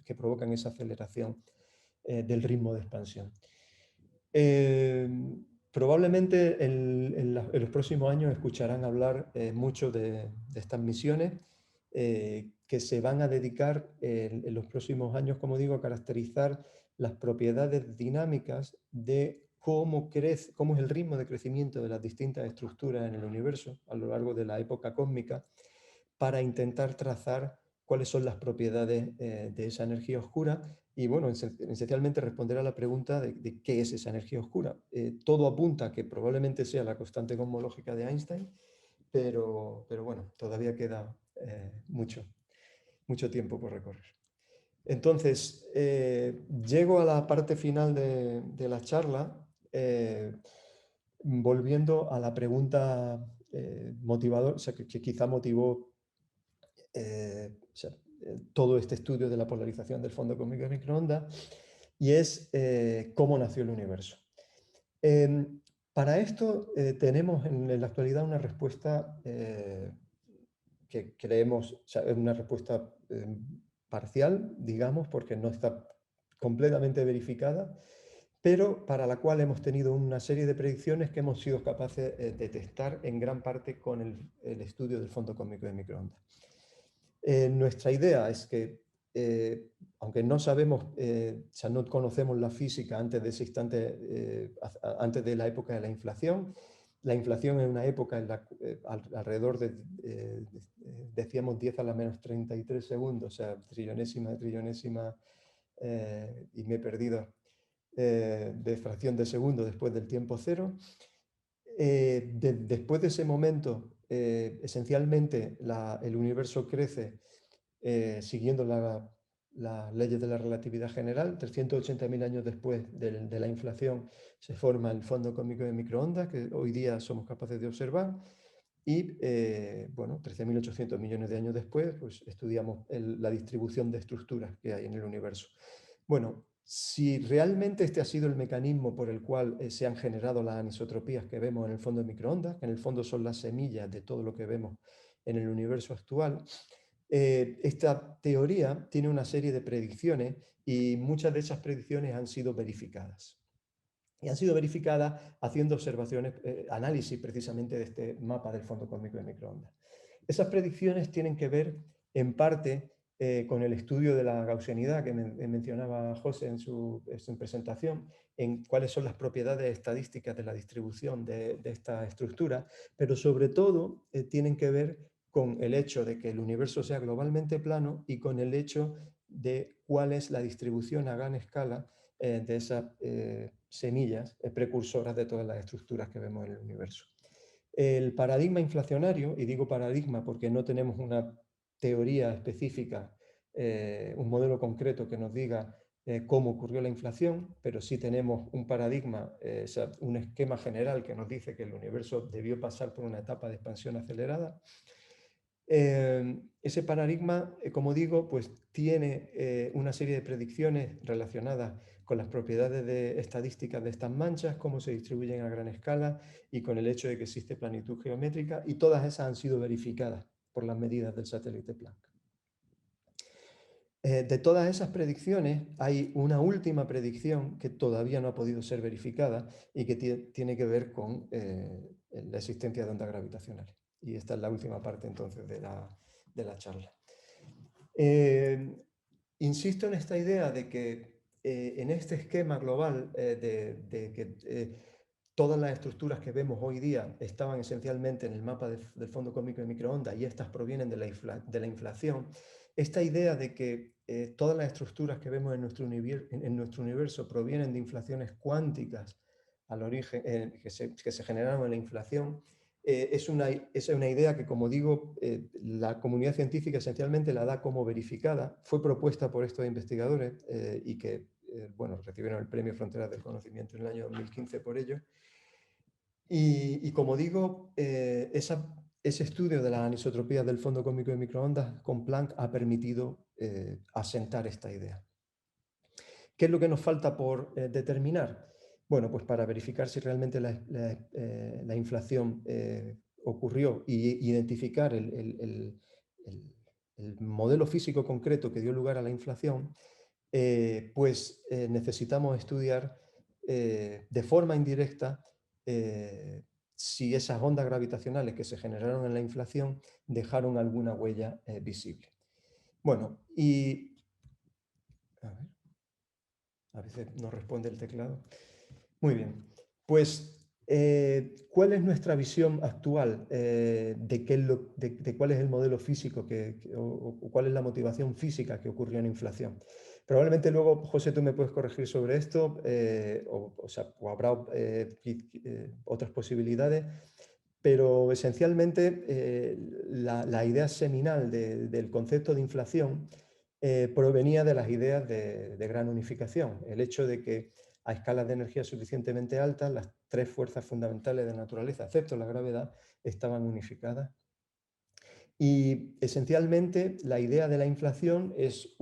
que provocan esa aceleración del ritmo de expansión. Probablemente en los próximos años escucharán hablar mucho de estas misiones que se van a dedicar en los próximos años, como digo, a caracterizar las propiedades dinámicas de cómo es el ritmo de crecimiento de las distintas estructuras en el universo a lo largo de la época cósmica, para intentar trazar cuáles son las propiedades de esa energía oscura y, bueno, esencialmente responder a la pregunta de qué es esa energía oscura. Todo apunta a que probablemente sea la constante cosmológica de Einstein, pero bueno, todavía queda mucho tiempo por recorrer. Entonces, llego a la parte final de la charla, volviendo a la pregunta motivadora, o sea, que quizá motivó todo este estudio de la polarización del fondo cósmico de microondas, y es cómo nació el universo. Para esto tenemos en la actualidad una respuesta que creemos, o sea, es una respuesta parcial, digamos, porque no está completamente verificada, pero para la cual hemos tenido una serie de predicciones que hemos sido capaces de testar en gran parte con el estudio del fondo cósmico de microondas. Nuestra idea es que, aunque no sabemos, o sea, no conocemos la física antes de ese instante, antes de la época de la inflación es una época en la, alrededor de, decíamos, 10 a la menos 33 segundos, o sea, trillonésima, y me he perdido, de fracción de segundo después del tiempo cero. Después de ese momento, esencialmente el universo crece siguiendo las leyes de la relatividad general. 380.000 años después de la inflación se forma el fondo cósmico de microondas, que hoy día somos capaces de observar. Y bueno, 13.800 millones de años después, pues estudiamos la distribución de estructuras que hay en el universo. Bueno, si realmente este ha sido el mecanismo por el cual se han generado las anisotropías que vemos en el fondo de microondas, que en el fondo son las semillas de todo lo que vemos en el universo actual, esta teoría tiene una serie de predicciones y muchas de esas predicciones han sido verificadas. y han sido verificadas haciendo observaciones, análisis precisamente de este mapa del fondo cósmico de microondas. Esas predicciones tienen que ver en parte con el estudio de la gaussianidad que mencionaba José en su presentación, en cuáles son las propiedades estadísticas de la distribución de esta estructura, pero sobre todo tienen que ver con el hecho de que el universo sea globalmente plano y con el hecho de cuál es la distribución a gran escala de esas semillas precursoras de todas las estructuras que vemos en el universo. El paradigma inflacionario, y digo paradigma porque no tenemos una teoría específica, un modelo concreto que nos diga cómo ocurrió la inflación, pero sí tenemos un paradigma, o sea, un esquema general que nos dice que el universo debió pasar por una etapa de expansión acelerada. Ese paradigma, como digo, pues tiene una serie de predicciones relacionadas con las propiedades estadísticas de estas manchas, cómo se distribuyen a gran escala y con el hecho de que existe planitud geométrica, y todas esas han sido verificadas por las medidas del satélite Planck. De todas esas predicciones hay una última predicción que todavía no ha podido ser verificada y que tiene que ver con la existencia de ondas gravitacionales. Y esta es la última parte entonces de la charla. Insisto en esta idea de que en este esquema global de que todas las estructuras que vemos hoy día estaban esencialmente en el mapa del fondo cósmico de microondas y estas provienen de la inflación, esta idea de que todas las estructuras que vemos en nuestro universo provienen de inflaciones cuánticas al origen, que se generaron en la inflación, es una idea que, como digo, la comunidad científica esencialmente la da como verificada. Fue propuesta por estos investigadores y que bueno, recibieron el Premio Fronteras del Conocimiento en el año 2015 por ello. Y como digo, ese estudio de las anisotropías del fondo cósmico de microondas con Planck ha permitido asentar esta idea. ¿Qué es lo que nos falta por determinar? Bueno, pues para verificar si realmente la inflación ocurrió y identificar el modelo físico concreto que dio lugar a la inflación, pues necesitamos estudiar de forma indirecta si esas ondas gravitacionales que se generaron en la inflación dejaron alguna huella visible. Bueno, y a veces no responde el teclado. Muy bien, pues ¿cuál es nuestra visión actual de cuál es el modelo físico o cuál es la motivación física que ocurrió en inflación? Probablemente luego, José, tú me puedes corregir sobre esto, o habrá otras posibilidades, pero esencialmente la idea seminal del concepto de inflación provenía de las ideas de gran unificación, el hecho de que a escalas de energía suficientemente altas, las tres fuerzas fundamentales de la naturaleza, excepto la gravedad, estaban unificadas. Y esencialmente la idea de la inflación es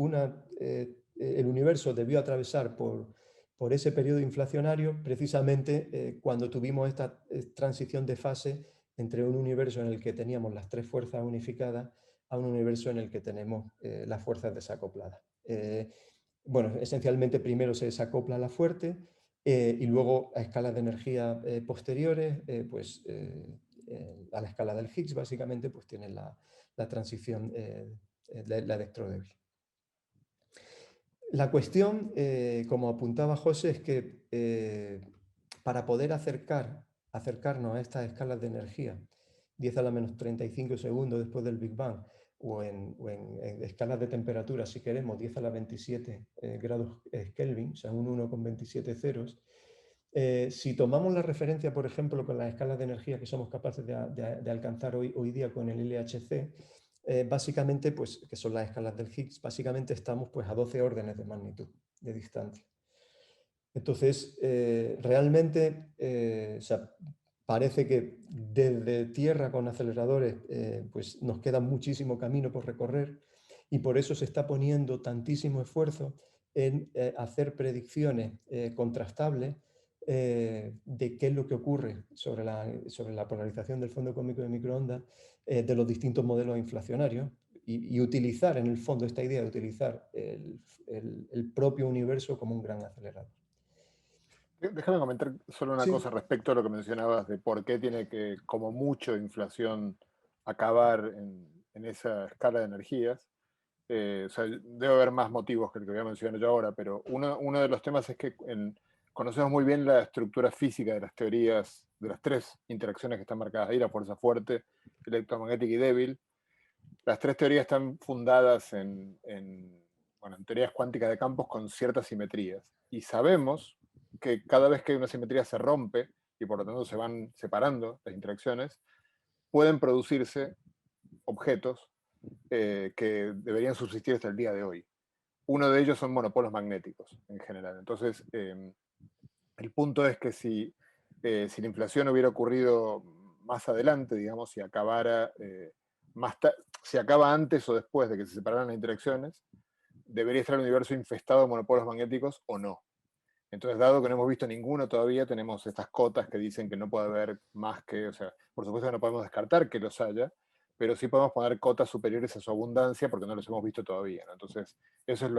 el universo debió atravesar por ese periodo inflacionario precisamente cuando tuvimos esta transición de fase entre un universo en el que teníamos las tres fuerzas unificadas a un universo en el que tenemos las fuerzas desacopladas. Bueno, esencialmente primero se desacopla la fuerte y luego a escalas de energía posteriores, a la escala del Higgs básicamente, pues tienen la transición de la electrodébil. La cuestión, como apuntaba José, es que para poder acercarnos a estas escalas de energía, 10 a la menos 35 segundos después del Big Bang, o en escalas de temperatura, si queremos, 10 a la 27 grados Kelvin, o sea, un 1,27 ceros. Si tomamos la referencia, por ejemplo, con las escalas de energía que somos capaces de alcanzar hoy día con el LHC, básicamente, pues, que son las escalas del Higgs, básicamente estamos pues, a 12 órdenes de magnitud de distancia. Entonces, realmente, o sea, parece que desde Tierra con aceleradores pues nos queda muchísimo camino por recorrer y por eso se está poniendo tantísimo esfuerzo en hacer predicciones contrastables de qué es lo que ocurre sobre la polarización del fondo cósmico de microondas de los distintos modelos inflacionarios y utilizar en el fondo esta idea de utilizar el propio universo como un gran acelerador. Déjame comentar solo una cosa Sí, respecto a lo que mencionabas de por qué tiene que, como mucho, inflación acabar en esa escala de energías. O sea, debe haber más motivos que el que voy a mencionar yo ahora, pero uno de los temas es que conocemos muy bien la estructura física de las teorías, de las tres interacciones que están marcadas ahí, la fuerza fuerte, electromagnética y débil. Las tres teorías están fundadas bueno, en teorías cuánticas de campos con ciertas simetrías. Y sabemos que cada vez que una simetría se rompe, y por lo tanto se van separando las interacciones, pueden producirse objetos que deberían subsistir hasta el día de hoy. Uno de ellos son monopolos magnéticos en general. Entonces, el punto es que si la inflación hubiera ocurrido más adelante, digamos, si acabara si acaba antes o después de que se separaran las interacciones, debería estar el universo infestado de monopolos magnéticos o no. Entonces, dado que no hemos visto ninguno todavía, tenemos estas cotas que dicen que no puede haber más que, o sea, por supuesto que no podemos descartar que los haya, pero sí podemos poner cotas superiores a su abundancia porque no los hemos visto todavía, ¿no? Entonces, eso es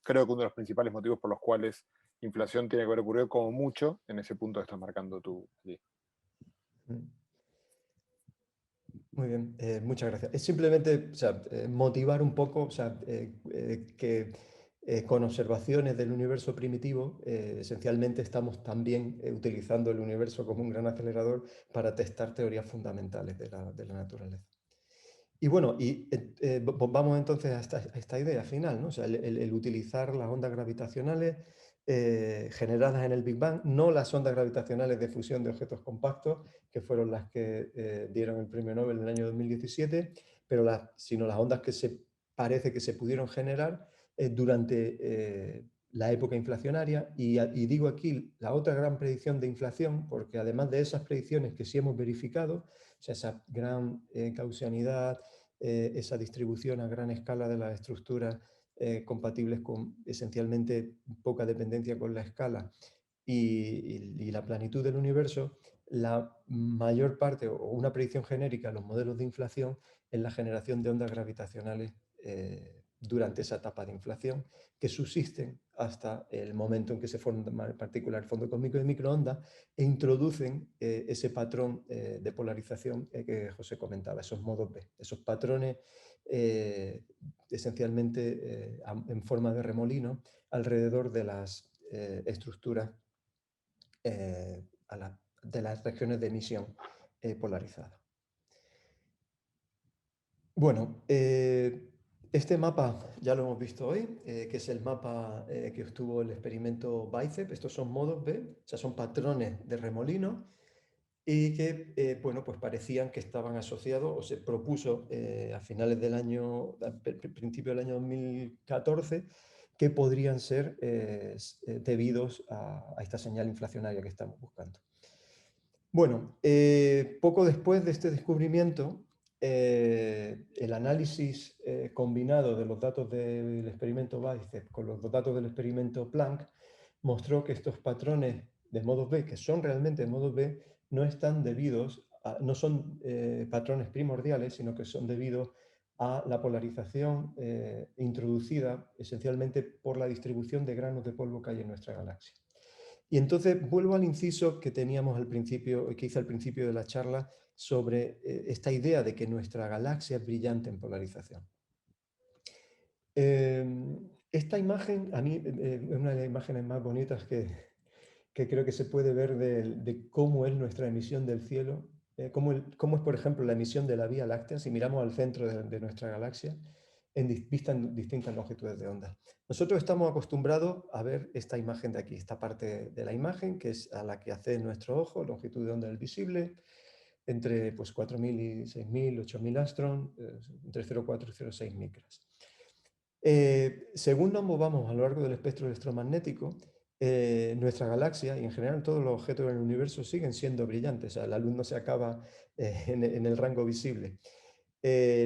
creo que uno de los principales motivos por los cuales inflación tiene que haber ocurrido como mucho en ese punto que estás marcando tú allí. mm, muy bien, muchas gracias. Es simplemente, o sea, motivar un poco, o sea, que con observaciones del universo primitivo, esencialmente estamos también utilizando el universo como un gran acelerador para testar teorías fundamentales de la naturaleza. Y bueno, vamos entonces a esta idea final, ¿no? O sea, el utilizar las ondas gravitacionales generadas en el Big Bang, no las ondas gravitacionales de fusión de objetos compactos, que fueron las que dieron el premio Nobel en el año 2017, pero sino las ondas que se parece que se pudieron generar durante la época inflacionaria. Y digo aquí la otra gran predicción de inflación, porque además de esas predicciones que sí hemos verificado, o sea, esa gran gaussianidad, esa distribución a gran escala de las estructuras compatibles con esencialmente poca dependencia con la escala y la planitud del universo, la mayor parte o una predicción genérica de los modelos de inflación es la generación de ondas gravitacionales durante esa etapa de inflación que subsisten hasta el momento en que se forma en particular el fondo cósmico de microondas e introducen ese patrón de polarización que José comentaba, esos modos B, esos patrones esencialmente en forma de remolino alrededor de las estructuras de las regiones de emisión polarizada. Bueno, este mapa ya lo hemos visto hoy, que es el mapa que obtuvo el experimento BICEP. Estos son modos B, o sea, son patrones de remolino y que, bueno, pues parecían que estaban asociados o se propuso a finales del año, a principio del año 2014, que podrían ser debidos a esta señal inflacionaria que estamos buscando. Bueno, poco después de este descubrimiento, el análisis combinado de los datos del experimento BICEP con los datos del experimento Planck mostró que estos patrones de modos B, que son realmente modos B, no están debidos no son patrones primordiales, sino que son debidos a la polarización introducida esencialmente por la distribución de granos de polvo que hay en nuestra galaxia. Y entonces vuelvo al inciso que teníamos al principio, que hice al principio de la charla, sobre esta idea de que nuestra galaxia es brillante en polarización. Esta imagen, a mí, es una de las imágenes más bonitas que creo que se puede ver de cómo es nuestra emisión del cielo, cómo es, por ejemplo, la emisión de la Vía Láctea, si miramos al centro de nuestra galaxia, vista en distintas longitudes de onda. Nosotros estamos acostumbrados a ver esta imagen de aquí, esta parte de la imagen, que es a la que hace nuestro ojo, longitud de onda del visible, entre pues, 4.000 y 6.000, 8.000 astron, entre 0,4 y 0,6 micras. Según nos movamos a lo largo del espectro electromagnético, nuestra galaxia y en general todos los objetos en el universo siguen siendo brillantes, o sea, la luz no se acaba en el rango visible.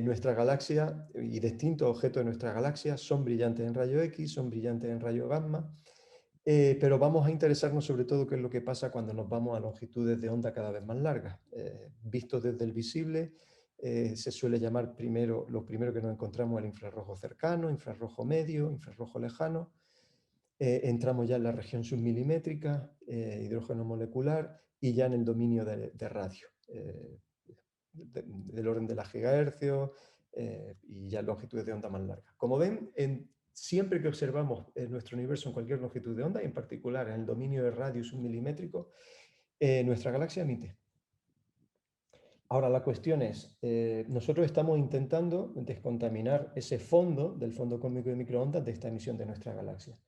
Nuestra galaxia y distintos objetos de nuestra galaxia son brillantes en rayo X, son brillantes en rayo gamma, pero vamos a interesarnos sobre todo qué es lo que pasa cuando nos vamos a longitudes de onda cada vez más largas. Visto desde el visible, se suele llamar lo primero que nos encontramos el infrarrojo cercano, infrarrojo medio, infrarrojo lejano. entramos ya en la región submilimétrica, hidrógeno molecular, y ya en el dominio de radio, del orden de la gigahercios, y ya longitudes de onda más largas. Como ven, siempre que observamos nuestro universo en cualquier longitud de onda, y en particular en el dominio de radio submilimétrico, nuestra galaxia emite. Ahora la cuestión es, nosotros estamos intentando descontaminar ese fondo del fondo cósmico de microondas de esta emisión de nuestra galaxia.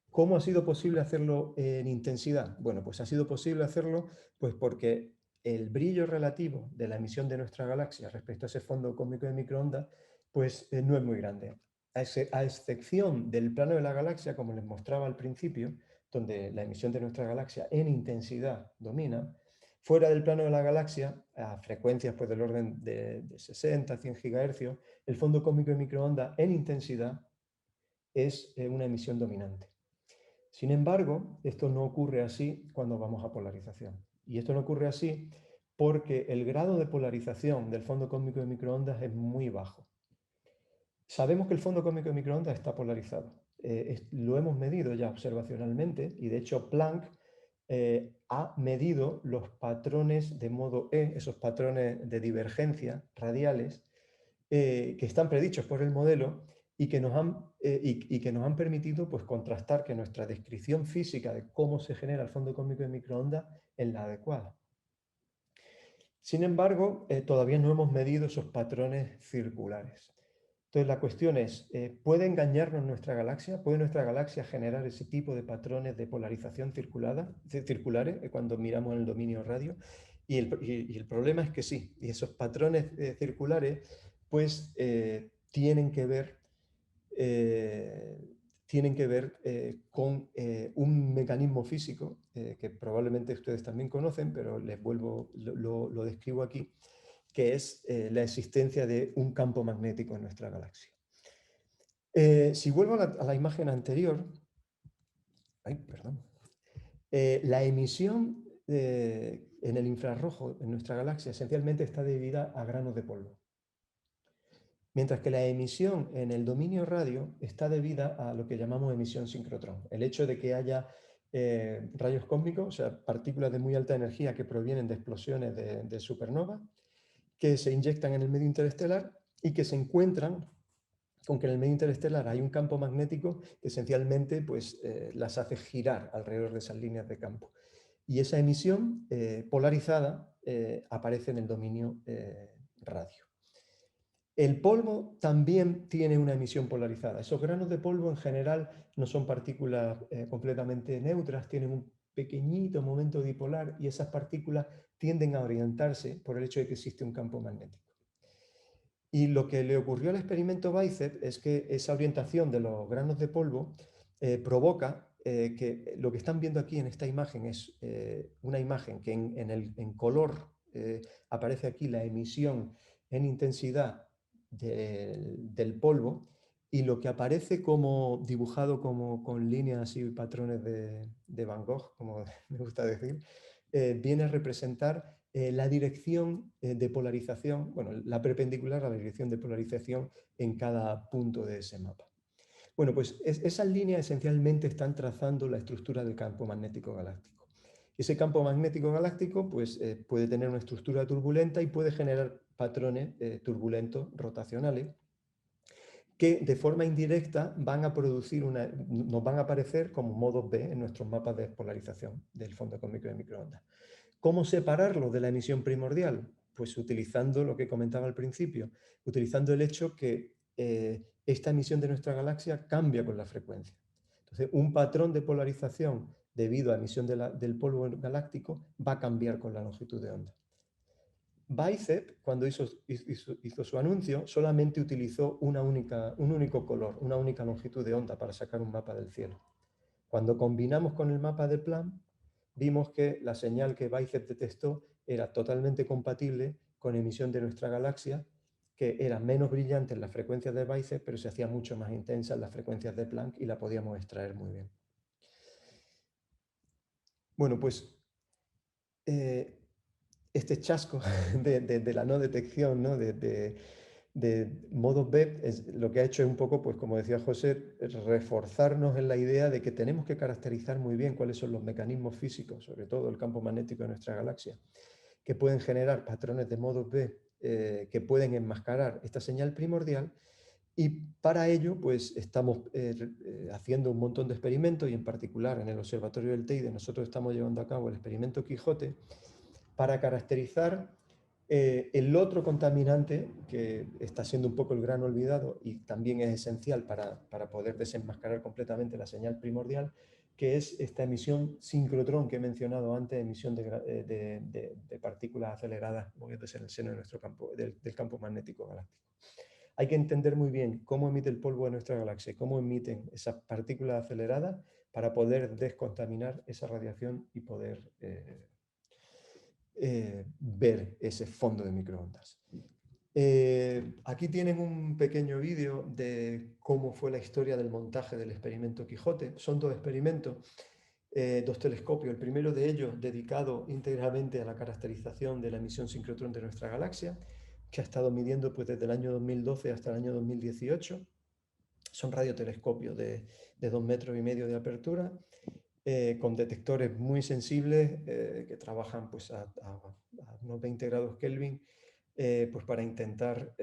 ¿Cómo ha sido posible hacerlo en intensidad? Bueno, pues ha sido posible hacerlo pues porque el brillo relativo de la emisión de nuestra galaxia respecto a ese fondo cósmico de microondas pues no es muy grande. A excepción del plano de la galaxia, como les mostraba al principio, donde la emisión de nuestra galaxia en intensidad domina, fuera del plano de la galaxia, a frecuencias pues, del orden de 60, 100 GHz, el fondo cósmico de microondas en intensidad es una emisión dominante. Sin embargo, esto no ocurre así cuando vamos a polarización. Y esto no ocurre así porque el grado de polarización del fondo cósmico de microondas es muy bajo. Sabemos que el fondo cósmico de microondas está polarizado. Lo hemos medido ya observacionalmente y de hecho Planck ha medido los patrones de modo E, esos patrones de divergencia radiales que están predichos por el modelo y que nos han permitido pues, contrastar que nuestra descripción física de cómo se genera el fondo cósmico de microondas es la adecuada. Sin embargo, todavía no hemos medido esos patrones circulares. Entonces la cuestión es, ¿puede engañarnos nuestra galaxia? ¿Puede nuestra galaxia generar ese tipo de patrones de polarización circulares cuando miramos en el dominio radio? Y el problema es que sí, y esos patrones circulares pues tienen que ver con un mecanismo físico que probablemente ustedes también conocen, pero les vuelvo, lo describo aquí, que es la existencia de un campo magnético en nuestra galaxia. Si vuelvo a la imagen anterior, la emisión en el infrarrojo en nuestra galaxia esencialmente está debida a granos de polvo. Mientras que la emisión en el dominio radio está debida a lo que llamamos emisión sincrotrón. El hecho de que haya rayos cósmicos, o sea, partículas de muy alta energía que provienen de explosiones de supernova, que se inyectan en el medio interestelar y que se encuentran con que en el medio interestelar hay un campo magnético que esencialmente pues, las hace girar alrededor de esas líneas de campo. Y esa emisión polarizada aparece en el dominio radio. El polvo también tiene una emisión polarizada. Esos granos de polvo en general no son partículas completamente neutras, tienen un pequeñito momento dipolar y esas partículas tienden a orientarse por el hecho de que existe un campo magnético. Y lo que le ocurrió al experimento BICEP es que esa orientación de los granos de polvo provoca que lo que están viendo aquí en esta imagen es una imagen que en color aparece aquí la emisión en intensidad del polvo y lo que aparece como dibujado como con líneas y patrones de Van Gogh, como me gusta decir, viene a representar la dirección de polarización, bueno, la perpendicular a la dirección de polarización en cada punto de ese mapa. Bueno, pues esas líneas esencialmente están trazando la estructura del campo magnético galáctico. Ese campo magnético galáctico pues, puede tener una estructura turbulenta y puede generar patrones turbulentos rotacionales que de forma indirecta van a producir nos van a aparecer como modos B en nuestros mapas de polarización del fondo cósmico de microondas. ¿Cómo separarlo de la emisión primordial? Pues utilizando lo que comentaba al principio, utilizando el hecho que esta emisión de nuestra galaxia cambia con la frecuencia. Entonces, un patrón de polarización debido a emisión del polvo galáctico va a cambiar con la longitud de onda. BICEP, cuando hizo su anuncio, solamente utilizó un único color, una única longitud de onda para sacar un mapa del cielo. Cuando combinamos con el mapa de Planck, vimos que la señal que BICEP detectó era totalmente compatible con emisión de nuestra galaxia, que era menos brillante en las frecuencias de BICEP, pero se hacía mucho más intensa en las frecuencias de Planck y la podíamos extraer muy bien. Bueno, pues este chasco de la no detección, ¿no? de modo B, lo que ha hecho es un poco, pues como decía José, reforzarnos en la idea de que tenemos que caracterizar muy bien cuáles son los mecanismos físicos, sobre todo el campo magnético de nuestra galaxia, que pueden generar patrones de modo B que pueden enmascarar esta señal primordial. Y para ello, pues estamos haciendo un montón de experimentos, y en particular en el Observatorio del Teide nosotros estamos llevando a cabo el experimento Quijote para caracterizar el otro contaminante que está siendo un poco el gran olvidado y también es esencial para poder desenmascarar completamente la señal primordial, que es esta emisión sincrotrón que he mencionado antes, emisión de partículas aceleradas moviéndose en el seno de nuestro campo, del campo magnético galáctico. Hay que entender muy bien cómo emite el polvo de nuestra galaxia, cómo emiten esas partículas aceleradas para poder descontaminar esa radiación y poder ver ese fondo de microondas. Aquí tienen un pequeño vídeo de cómo fue la historia del montaje del experimento Quijote. Son dos experimentos, dos telescopios. El primero de ellos dedicado íntegramente a la caracterización de la emisión sincrotrón de nuestra galaxia, que ha estado midiendo pues, desde el año 2012 hasta el año 2018. Son radiotelescopios de 2,5 metros de apertura, con detectores muy sensibles que trabajan pues, a unos 20 grados Kelvin, pues para intentar,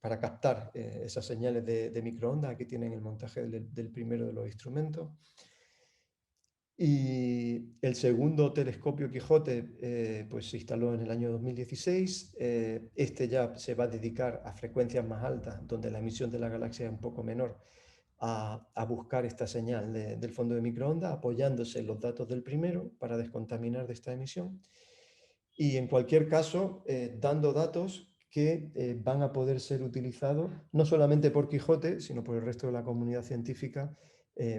para captar esas señales de microondas. Aquí tienen el montaje del primero de los instrumentos. Y el segundo telescopio Quijote pues se instaló en el año 2016. Este ya se va a dedicar a frecuencias más altas, donde la emisión de la galaxia es un poco menor, a buscar esta señal del fondo de microondas, apoyándose en los datos del primero para descontaminar de esta emisión. Y en cualquier caso, dando datos que van a poder ser utilizados no solamente por Quijote, sino por el resto de la comunidad científica,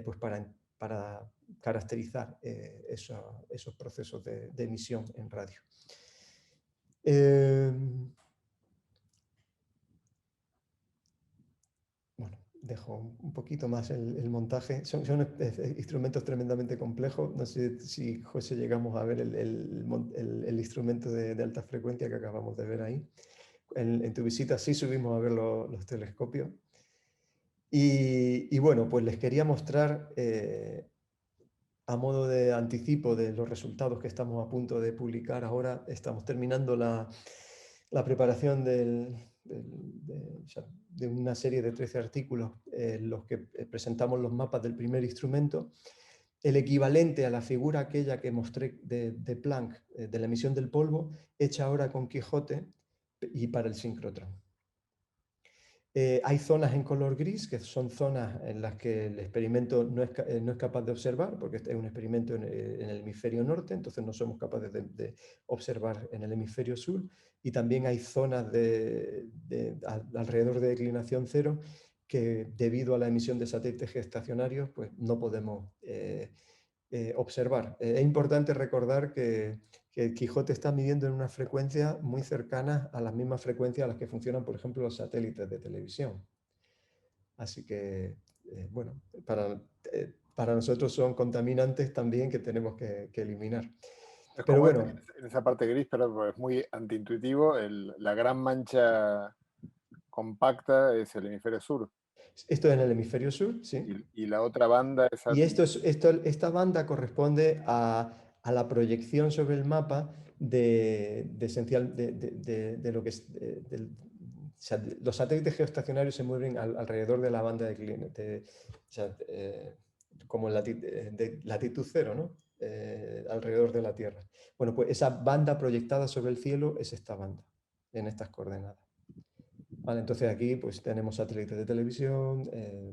pues para caracterizar esos procesos de emisión en radio. Bueno, dejo un poquito más el montaje. Son instrumentos tremendamente complejos. No sé si, José, llegamos a ver el instrumento de alta frecuencia que acabamos de ver ahí. En tu visita sí subimos a ver los telescopios. Y bueno, pues les quería mostrar a modo de anticipo de los resultados que estamos a punto de publicar ahora. Estamos terminando la preparación de una serie de 13 artículos en los que presentamos los mapas del primer instrumento, el equivalente a la figura aquella que mostré de Planck, de la emisión del polvo, hecha ahora con Quijote y para el sincrotrón. Hay zonas en color gris, que son zonas en las que el experimento no es capaz de observar, porque es un experimento en el hemisferio norte, entonces no somos capaces de observar en el hemisferio sur. Y también hay zonas alrededor de declinación cero que, debido a la emisión de satélites geoestacionarios, pues no podemos observar. Es importante recordar que el Quijote está midiendo en una frecuencia muy cercana a las mismas frecuencias a las que funcionan, por ejemplo, los satélites de televisión. Así que, bueno, para nosotros son contaminantes también que tenemos que eliminar. Es Pero como bueno, en esa parte gris, pero es muy antiintuitivo. La gran mancha compacta es el hemisferio sur. esto es en el hemisferio sur, ¿sí? Y la otra banda es... Y esta banda corresponde a la proyección sobre el mapa de lo que es... o sea, los satélites geoestacionarios se mueven alrededor de la banda como en latitud cero, ¿no? Alrededor de la Tierra. Bueno, pues esa banda proyectada sobre el cielo es esta banda, en estas coordenadas. Vale, entonces aquí pues tenemos satélites de televisión,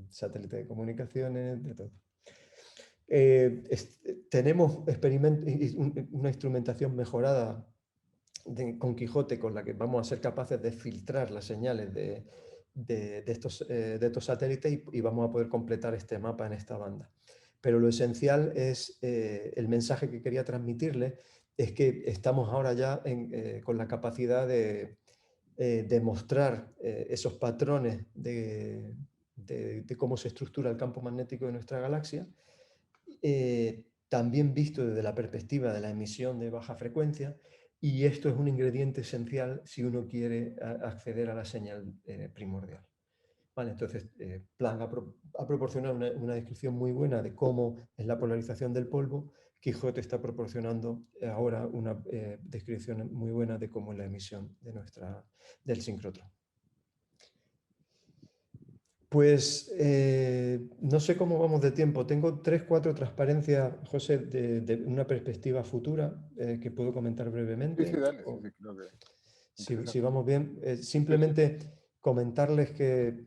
satélites de comunicaciones, de todo. Tenemos una instrumentación mejorada con Quijote, con la que vamos a ser capaces de filtrar las señales de estos satélites y vamos a poder completar este mapa en esta banda. Pero lo esencial es el mensaje que quería transmitirles, es que estamos ahora ya con la capacidad de mostrar esos patrones de cómo se estructura el campo magnético de nuestra galaxia, también visto desde la perspectiva de la emisión de baja frecuencia, y esto es un ingrediente esencial si uno quiere acceder a la señal primordial. Vale, entonces, Planck ha proporcionado una descripción muy buena de cómo es la polarización del polvo. Quijote está proporcionando ahora una descripción muy buena de cómo es la emisión del síncrotron. Pues no sé cómo vamos de tiempo. Tengo 3, 4 transparencias, José, de una perspectiva futura que puedo comentar Sí, sí, brevemente. dale, sí, sí, creo que Si interesante. vamos bien, Sí, sí. simplemente comentarles que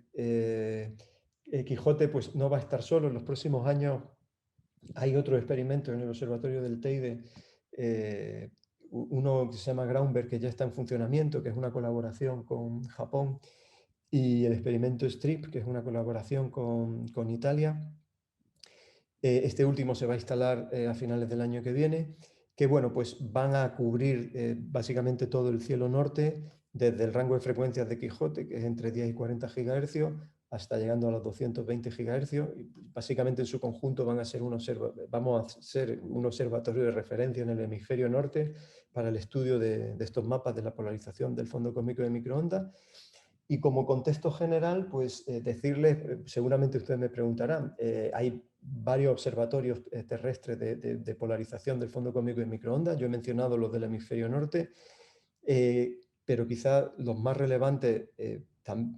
Quijote pues, no va a estar solo. En los próximos años hay otro experimento en el Observatorio del Teide, uno que se llama Groundberg, que ya está en funcionamiento, que es una colaboración con Japón, y el experimento STRIP, que es una colaboración con Italia. Este último se va a instalar a finales del año que viene, que bueno, pues van a cubrir básicamente todo el cielo norte, desde el rango de frecuencias de Quijote, que es entre 10 y 40 GHz, hasta llegando a los 220 GHz. Y básicamente en su conjunto vamos a ser un observatorio de referencia en el hemisferio norte para el estudio de estos mapas de la polarización del fondo cósmico de microondas. Y como contexto general, pues decirles, seguramente ustedes me preguntarán, hay varios observatorios terrestres de polarización del fondo cósmico de microondas. Yo he mencionado los del hemisferio norte, pero quizá los más relevantes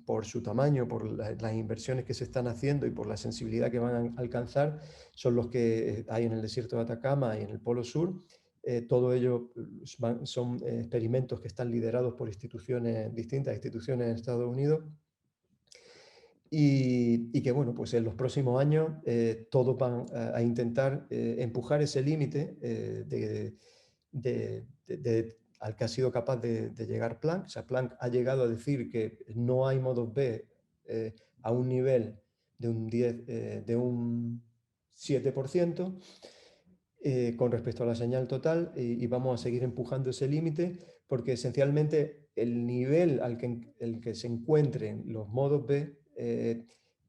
por su tamaño, por las inversiones que se están haciendo y por la sensibilidad que van a alcanzar, son los que hay en el desierto de Atacama y en el Polo Sur. Todo ello son experimentos que están liderados por distintas instituciones en Estados Unidos y que, bueno, pues en los próximos años todos van a intentar empujar ese límite al que ha sido capaz de llegar Planck. O sea, Planck ha llegado a decir que no hay modos B a un nivel de un 7%, con respecto a la señal total, y vamos a seguir empujando ese límite porque esencialmente el nivel el que se encuentren los modos B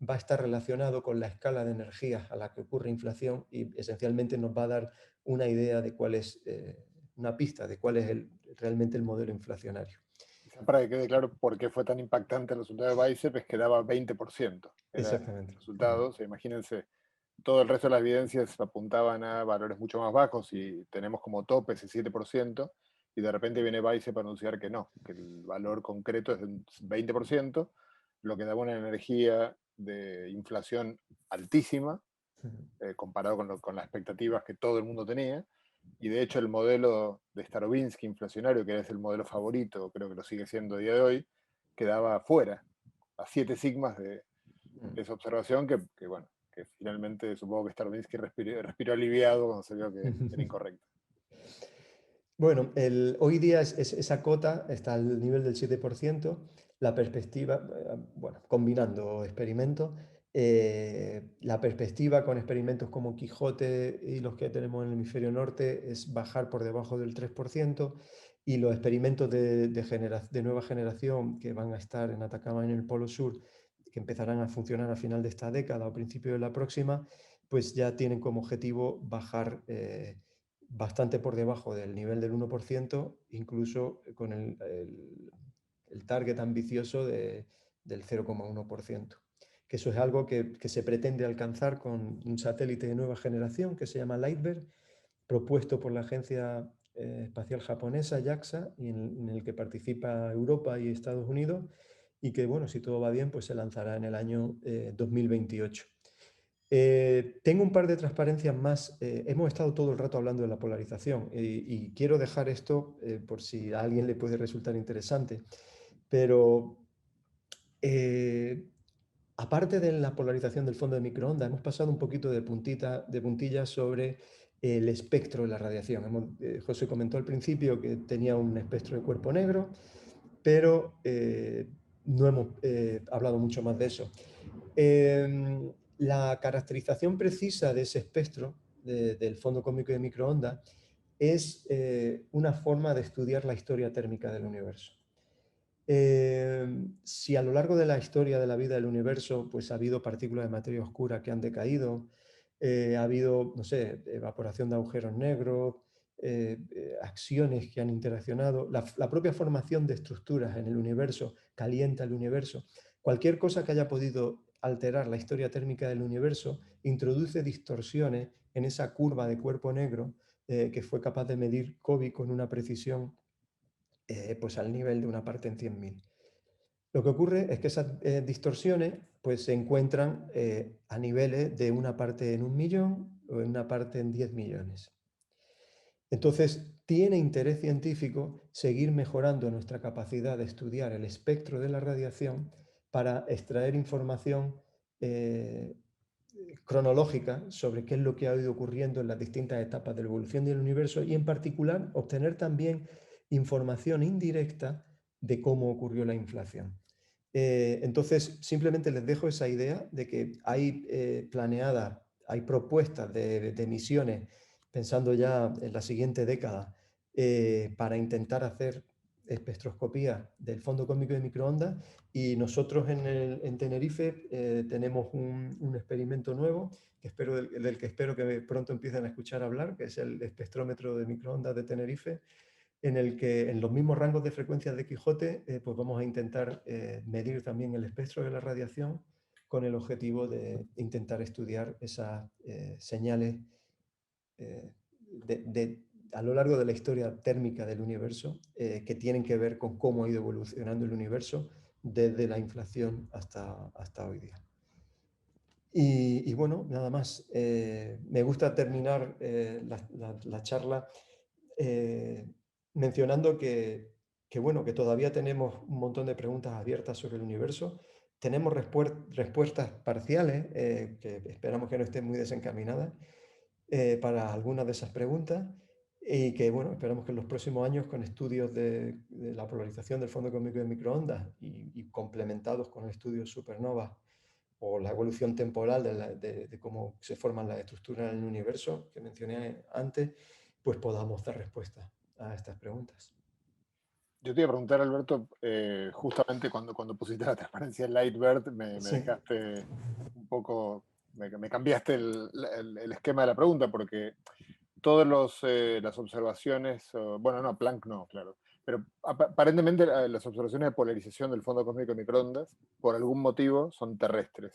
va a estar relacionado con la escala de energía a la que ocurre inflación y esencialmente nos va a dar una idea de cuál es, una pista de cuál es realmente el modelo inflacionario. Quizá para que quede claro por qué fue tan impactante el resultado de Bicep, es que daba 20%. Era el Exactamente. resultado. O sea, imagínense, todo el resto de las evidencias apuntaban a valores mucho más bajos y tenemos como tope ese 7%, y de repente viene Bicep a anunciar que no, que el valor concreto es de un 20%, lo que daba una energía de inflación altísima, comparado con las expectativas que todo el mundo tenía. Y de hecho el modelo de Starobinsky inflacionario, que es el modelo favorito, creo que lo sigue siendo a día de hoy, quedaba fuera, a 7 sigmas de esa observación que bueno, que finalmente supongo que Starobinsky respiró aliviado cuando se vio que era incorrecto. Bueno, hoy día esa cota está al nivel del 7%. La perspectiva, bueno, combinando experimentos, la perspectiva con experimentos como Quijote y los que tenemos en el hemisferio norte es bajar por debajo del 3%, y los experimentos de nueva generación que van a estar en Atacama y en el Polo Sur, que empezarán a funcionar a final de esta década o principio de la próxima, pues ya tienen como objetivo bajar bastante por debajo del nivel del 1%, incluso con el target ambicioso del 0,1%. Que eso es algo que se pretende alcanzar con un satélite de nueva generación que se llama Lightbear, propuesto por la Agencia Espacial Japonesa, JAXA, y en el que participa Europa y Estados Unidos, y que, bueno, si todo va bien, pues se lanzará en el año 2028. Tengo un par de transparencias más. Hemos estado todo el rato hablando de la polarización y quiero dejar esto por si a alguien le puede resultar interesante. Pero aparte de la polarización del fondo de microondas, hemos pasado un poquito de puntilla sobre el espectro de la radiación. José comentó al principio que tenía un espectro de cuerpo negro, pero no hemos hablado mucho más de eso. La caracterización precisa de ese espectro del fondo cósmico de microondas es una forma de estudiar la historia térmica del universo. Si a lo largo de la historia de la vida del universo pues ha habido partículas de materia oscura que han decaído, ha habido, no sé, evaporación de agujeros negros, acciones que han interaccionado, la propia formación de estructuras en el universo calienta el universo. Cualquier cosa que haya podido alterar la historia térmica del universo introduce distorsiones en esa curva de cuerpo negro que fue capaz de medir COBE con una precisión pues al nivel de una parte en 100.000. Lo que ocurre es que esas distorsiones pues, se encuentran a niveles de una parte en 1.000.000 o en una parte en 10 millones. Entonces, tiene interés científico seguir mejorando nuestra capacidad de estudiar el espectro de la radiación para extraer información cronológica sobre qué es lo que ha ido ocurriendo en las distintas etapas de la evolución del universo y en particular obtener también información indirecta de cómo ocurrió la inflación. Entonces, simplemente les dejo esa idea de que hay planeadas, hay propuestas de misiones pensando ya en la siguiente década para intentar hacer espectroscopía del fondo cósmico de microondas y nosotros en Tenerife tenemos un experimento nuevo que del que espero que pronto empiecen a escuchar hablar, que es el espectrómetro de microondas de Tenerife, en el que en los mismos rangos de frecuencias de Quijote pues vamos a intentar medir también el espectro de la radiación con el objetivo de intentar estudiar esas señales a lo largo de la historia térmica del universo que tienen que ver con cómo ha ido evolucionando el universo desde la inflación hasta hoy día. Y bueno, nada más. Me gusta terminar la charla mencionando bueno, que todavía tenemos un montón de preguntas abiertas sobre el universo. Tenemos respuestas parciales, que esperamos que no estén muy desencaminadas, para algunas de esas preguntas y que, bueno, esperamos que en los próximos años, con estudios de la polarización del fondo cósmico de microondas y complementados con estudios supernova o la evolución temporal de cómo se forman las estructuras en el universo que mencioné antes, pues podamos dar respuesta a estas preguntas. Yo te iba a preguntar, Alberto, justamente cuando pusiste la transparencia en Lightbird, me Sí. dejaste un poco, me cambiaste el esquema de la pregunta, porque todas las observaciones, bueno, no, Planck no, claro, pero aparentemente las observaciones de polarización del fondo cósmico de microondas, por algún motivo, son terrestres.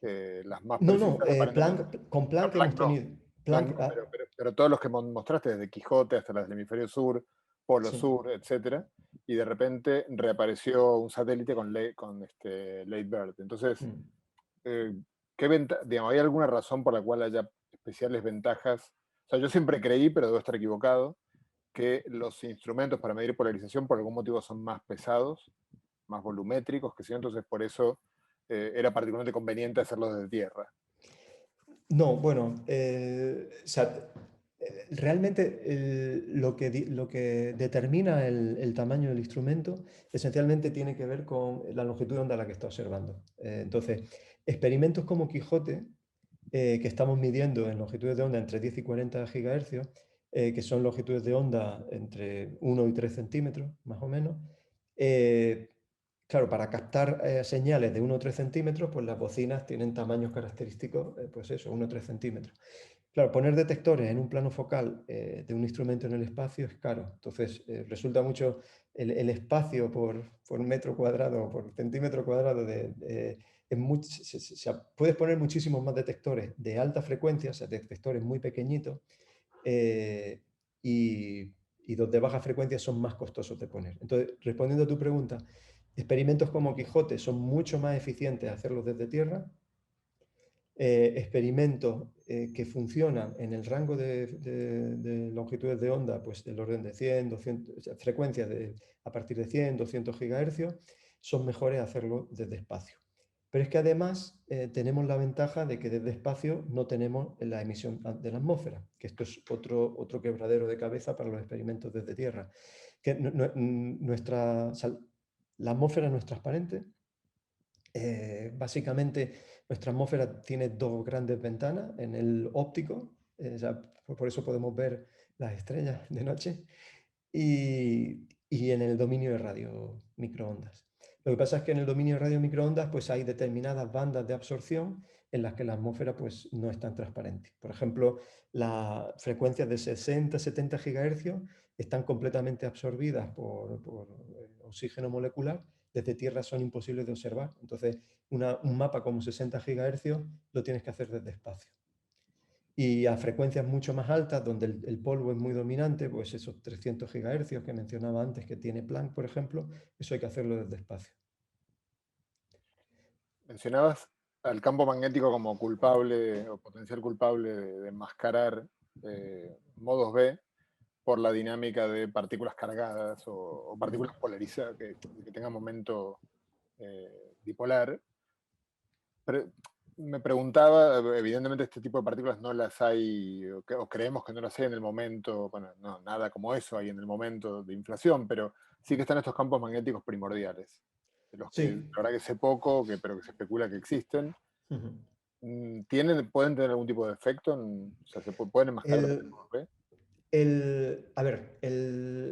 Las más No, no, precisas, aparentemente. con No, Planck hemos Planck no. tenido... Planck Planck, no, pero todos los que mostraste, desde Quijote hasta las del hemisferio sur, Polo sí. Sur, etcétera, y de repente reapareció un satélite con Late Bird. Entonces, Mm. digamos, ¿hay alguna razón por la cual haya especiales ventajas? O sea, yo siempre creí, pero debo estar equivocado, que los instrumentos para medir polarización por algún motivo son más pesados, más volumétricos, que si no, entonces por eso era particularmente conveniente hacerlo desde tierra. No, bueno, o sea, realmente lo que determina el tamaño del instrumento esencialmente tiene que ver con la longitud de onda a la que está observando. Entonces, experimentos como Quijote, que estamos midiendo en longitudes de onda entre 10 y 40 gigahercios, que son longitudes de onda entre 1 y 3 centímetros, más o menos, claro, para captar señales de 1 o 3 centímetros, pues las bocinas tienen tamaños característicos, pues eso, 1 o 3 centímetros. Claro, poner detectores en un plano focal de un instrumento en el espacio es caro. Entonces, resulta mucho el espacio por metro cuadrado o por centímetro cuadrado puedes poner muchísimos más detectores de alta frecuencia, o sea, detectores muy pequeñitos, eh, y, y los de baja frecuencia son más costosos de poner. Entonces, respondiendo a tu pregunta, experimentos como Quijote son mucho más eficientes hacerlos desde tierra. Experimentos que funcionan en el rango de longitudes de onda, pues del orden de 100, 200, o sea, frecuencias a partir de 100, 200 gigahercios, son mejores hacerlo desde espacio. Pero es que además tenemos la ventaja de que desde espacio no tenemos la emisión de la atmósfera, que esto es otro quebradero de cabeza para los experimentos desde Tierra. Que la atmósfera no es transparente. Básicamente, nuestra atmósfera tiene dos grandes ventanas en el óptico, o sea, por eso podemos ver las estrellas de noche, y en el dominio de radio microondas. Lo que pasa es que en el dominio de radio microondas pues hay determinadas bandas de absorción en las que la atmósfera pues, no es tan transparente. Por ejemplo, las frecuencias de 60-70 GHz están completamente absorbidas por oxígeno molecular. Desde Tierra son imposibles de observar. Entonces, un mapa como 60 GHz lo tienes que hacer desde espacio. Y a frecuencias mucho más altas, donde el polvo es muy dominante, pues esos 300 GHz que mencionaba antes, que tiene Planck, por ejemplo, eso hay que hacerlo desde espacio. Mencionabas al campo magnético como culpable o potencial culpable de enmascarar modos B por la dinámica de partículas cargadas o partículas polarizadas que tengan momento dipolar. Pero me preguntaba, evidentemente este tipo de partículas no las hay, o creemos que no las hay en el momento, bueno, no, nada como eso hay en el momento de inflación, pero sí que están estos campos magnéticos primordiales, de los que la Sí. verdad que sé poco, pero que se especula que existen. Ujú. ¿Pueden tener algún tipo de efecto? O sea, ¿pueden enmascarar también El, modos B? a ver,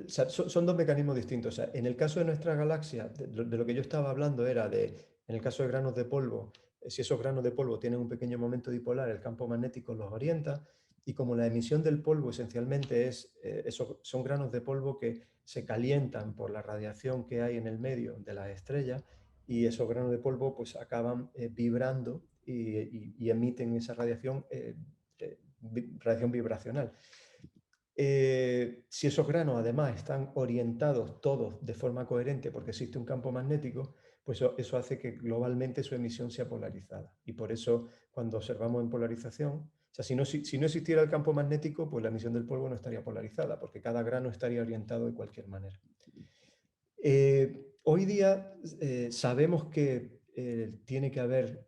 o sea, son dos mecanismos distintos. O sea, en el caso de nuestra galaxia, de lo que yo estaba hablando era en el caso de granos de polvo, si esos granos de polvo tienen un pequeño momento dipolar, el campo magnético los orienta, y como la emisión del polvo esencialmente son granos de polvo que se calientan por la radiación que hay en el medio de las estrellas, y esos granos de polvo pues acaban vibrando y emiten esa radiación, radiación vibracional. Si esos granos además están orientados todos de forma coherente porque existe un campo magnético, pues eso hace que globalmente su emisión sea polarizada. Y por eso cuando observamos en polarización, o sea, si no existiera el campo magnético, pues la emisión del polvo no estaría polarizada, porque cada grano estaría orientado de cualquier manera. Hoy día sabemos que tiene que haber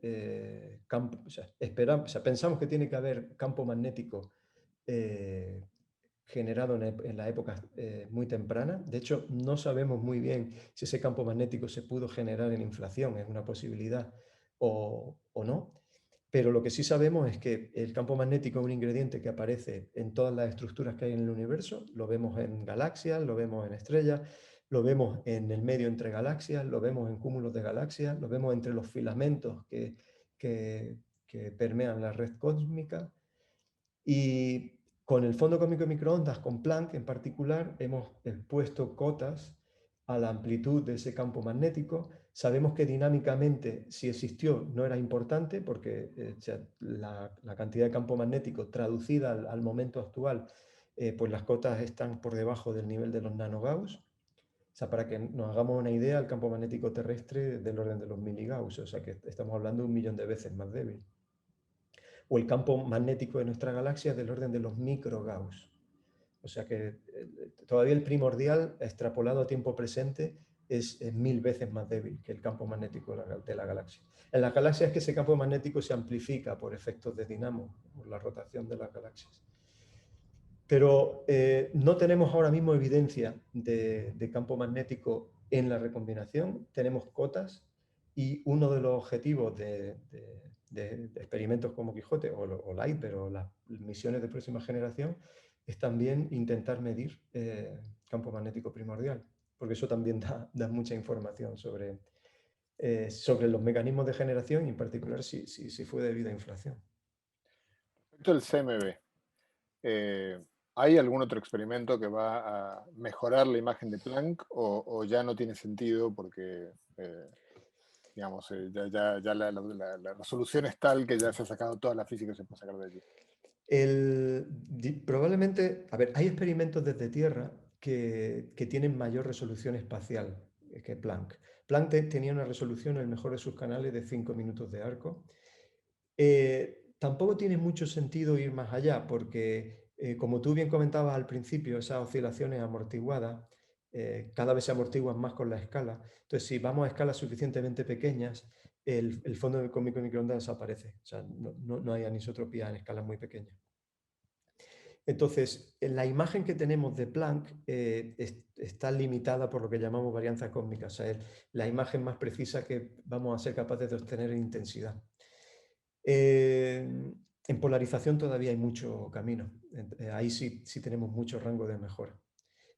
campo, o sea, pensamos que tiene que haber campo magnético generado en la época muy temprana. De hecho, no sabemos muy bien si ese campo magnético se pudo generar en inflación, es una posibilidad o no. Pero lo que sí sabemos es que el campo magnético es un ingrediente que aparece en todas las estructuras que hay en el universo. Lo vemos en galaxias, lo vemos en estrellas, lo vemos en el medio entre galaxias, lo vemos en cúmulos de galaxias, lo vemos entre los filamentos que, que permean la red cósmica. Y con el fondo cósmico de microondas, con Planck en particular, hemos puesto cotas a la amplitud de ese campo magnético. Sabemos que dinámicamente, si existió, no era importante porque la cantidad de campo magnético traducida al momento actual, pues las cotas están por debajo del nivel de los nanogauss. O sea, para que nos hagamos una idea, el campo magnético terrestre es del orden de los miligauss, o sea que estamos hablando de 1 millón de veces más débil. O el campo magnético de nuestra galaxia es del orden de los microgauss. O sea que todavía el primordial, extrapolado a tiempo presente, es 1000 veces más débil que el campo magnético de la galaxia. En las galaxias es que ese campo magnético se amplifica por efectos de dinamo, por la rotación de las galaxias. Pero no tenemos ahora mismo evidencia de campo magnético en la recombinación, tenemos cotas y uno de los objetivos de experimentos como Quijote o LIGHT, pero las misiones de próxima generación, es también intentar medir campo magnético primordial, porque eso también da mucha información sobre los mecanismos de generación y en particular si fue debido a inflación. Respecto al CMB, eh, ¿hay algún otro experimento que va a mejorar la imagen de Planck o ya no tiene sentido porque digamos, ya la resolución es tal que ya se ha sacado toda la física que se puede sacar de allí? Probablemente, a ver, hay experimentos desde Tierra que tienen mayor resolución espacial que Planck. Planck tenía una resolución en el mejor de sus canales de 5 minutos de arco. Tampoco tiene mucho sentido ir más allá porque, como tú bien comentabas al principio, esas oscilaciones amortiguadas cada vez se amortiguan más con la escala. Entonces, si vamos a escalas suficientemente pequeñas, el fondo cósmico de microondas desaparece. O sea, no hay anisotropía en escalas muy pequeñas. Entonces, la imagen que tenemos de Planck está limitada por lo que llamamos varianza cósmica, o sea, es la imagen más precisa que vamos a ser capaces de obtener en intensidad. En polarización todavía hay mucho camino, ahí sí tenemos mucho rango de mejora.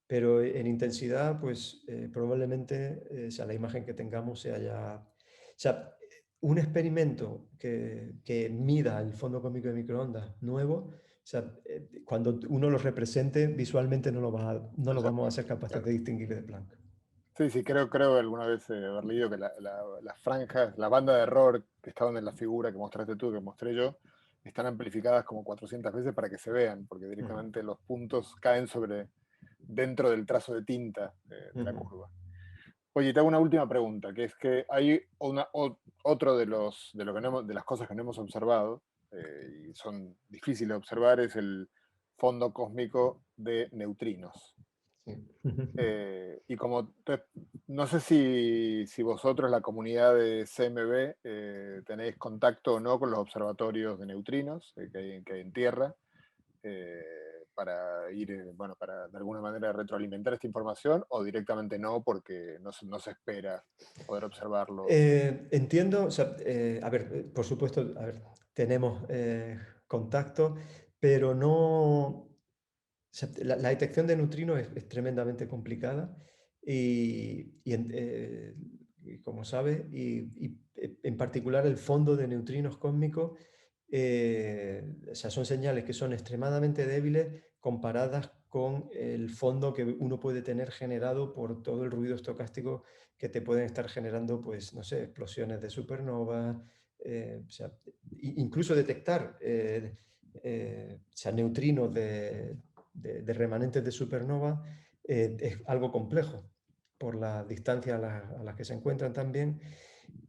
Pero en intensidad, pues probablemente o sea, la imagen que tengamos sea ya... O sea, un experimento que mida el fondo cósmico de microondas nuevo, o sea, cuando uno lo represente visualmente no lo Ya, vamos a ser capaces claro. de distinguir de Planck. Sí, sí, creo alguna vez haber leído que las franjas, la banda de error que estaban en la figura que mostraste tú, que mostré yo, están amplificadas como 400 veces para que se vean, porque Ujú, directamente los puntos caen dentro del trazo de tinta de la ujú, curva. Oye, te hago una última pregunta, que es que hay otro de las cosas que no hemos observado, y son difíciles de observar, es el fondo cósmico de neutrinos. sí. Ujú. Y no sé si vosotros, la comunidad de CMB, tenéis contacto o no con los observatorios de neutrinos que hay en Tierra, para ir, bueno, para de alguna manera retroalimentar esta información, o directamente no, porque no se espera poder observarlos. Entiendo, o sea, a ver, por supuesto, a ver, tenemos contacto, pero no, o sea, la detección de neutrinos es tremendamente complicada y como sabes, en particular el fondo de neutrinos cósmicos, o sea, son señales que son extremadamente débiles comparadas con el fondo que uno puede tener generado por todo el ruido estocástico que te pueden estar generando, pues, no sé, explosiones de supernova, o sea, incluso detectar o sea, neutrinos de remanentes de supernova es algo complejo por la distancia a las que se encuentran también.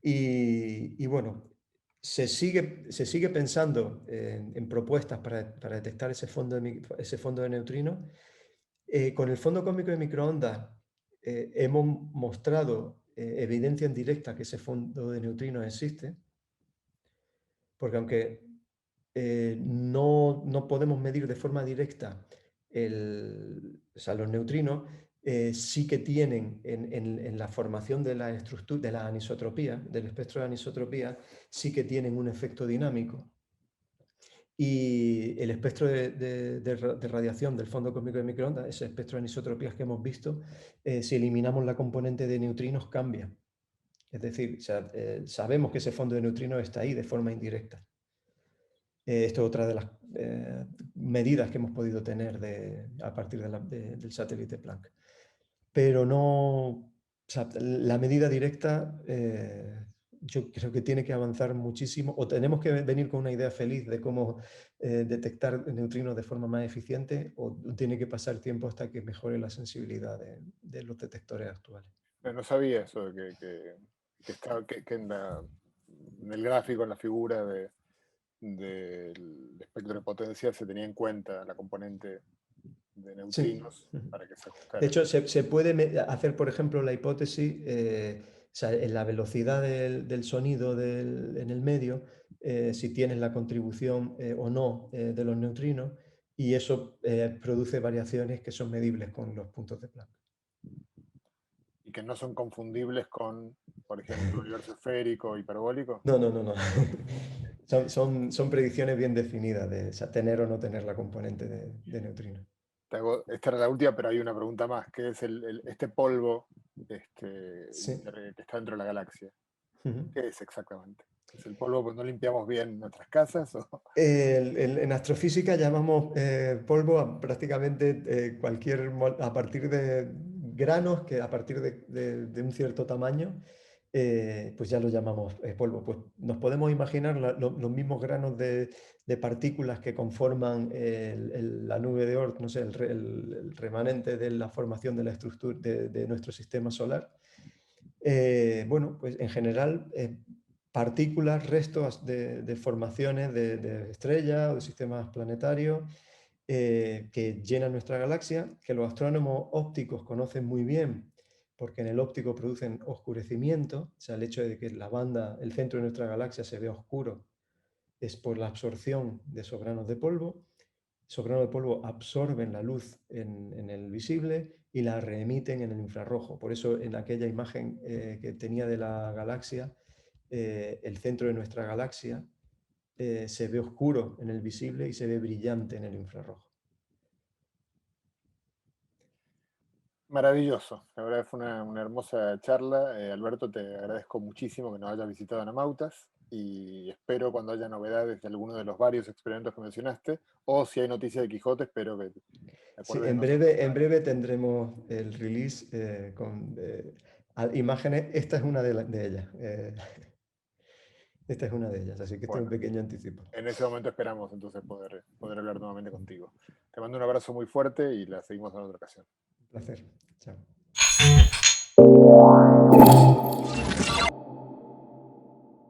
Y bueno, se sigue pensando en propuestas para detectar ese fondo de neutrinos. Con el fondo cósmico de microondas hemos mostrado evidencia en directa que ese fondo de neutrinos existe, porque aunque no podemos medir de forma directa o sea, los neutrinos, sí que tienen en la formación de la estructura, de la anisotropía, del espectro de anisotropía, sí que tienen un efecto dinámico. Y el espectro de radiación del fondo cósmico de microondas, ese espectro de anisotropías que hemos visto, si eliminamos la componente de neutrinos, cambia. Es decir, o sea, sabemos que ese fondo de neutrinos está ahí de forma indirecta. Esto es otra de las medidas que hemos podido tener a partir del satélite Planck. Pero no, o sea, la medida directa yo creo que tiene que avanzar muchísimo, o tenemos que venir con una idea feliz de cómo detectar neutrinos de forma más eficiente, o tiene que pasar tiempo hasta que mejore la sensibilidad de los detectores actuales. No sabía eso, que en el gráfico, en la figura del espectro de potencia se tenía en cuenta la componente de Sí. neutrinos para que se De ajustara. hecho, se puede hacer, por ejemplo, la hipótesis, o sea, en la velocidad del sonido en el medio, si tienes la contribución o no de los neutrinos, y eso produce variaciones que son medibles con los puntos de Planck. Y que no son confundibles con, por ejemplo, el universo esférico, hiperbólico. No, no, no, no. Son predicciones bien definidas de, o sea, tener o no tener la componente de neutrinos. Esta era la última, pero hay una pregunta más, que es este polvo Sí. que está dentro de la galaxia. Ujú. ¿Qué es exactamente? ¿Es el polvo cuando no limpiamos bien nuestras casas? En astrofísica llamamos polvo a prácticamente a partir de granos que a partir de un cierto tamaño, pues ya lo llamamos polvo. Pues nos podemos imaginar los mismos granos de partículas que conforman la nube de Oort, no sé, el remanente de la formación de la estructura de nuestro sistema solar. Bueno, pues en general, partículas, restos de formaciones de estrellas o de sistemas planetarios que llenan nuestra galaxia, que los astrónomos ópticos conocen muy bien, porque en el óptico producen oscurecimiento, o sea, el hecho de que la banda, el centro de nuestra galaxia se vea oscuro, es por la absorción de esos granos de polvo. Esos granos de polvo absorben la luz en el visible y la reemiten en el infrarrojo. Por eso en aquella imagen que tenía de la galaxia, el centro de nuestra galaxia se ve oscuro en el visible y se ve brillante en el infrarrojo. Maravilloso, la verdad fue una hermosa charla. Alberto, te agradezco muchísimo que nos hayas visitado en Amautas y espero cuando haya novedades de alguno de los varios experimentos que mencionaste, o si hay noticias de Quijote, espero que te Sí, acuerdes de nosotros. en breve tendremos el release con imágenes. Esta es una de ellas. Esta es una de ellas, así que este es un Bueno, pequeño anticipo. en ese momento esperamos entonces poder hablar nuevamente contigo. Te mando un abrazo muy fuerte y la seguimos en otra ocasión. Un placer. Chao.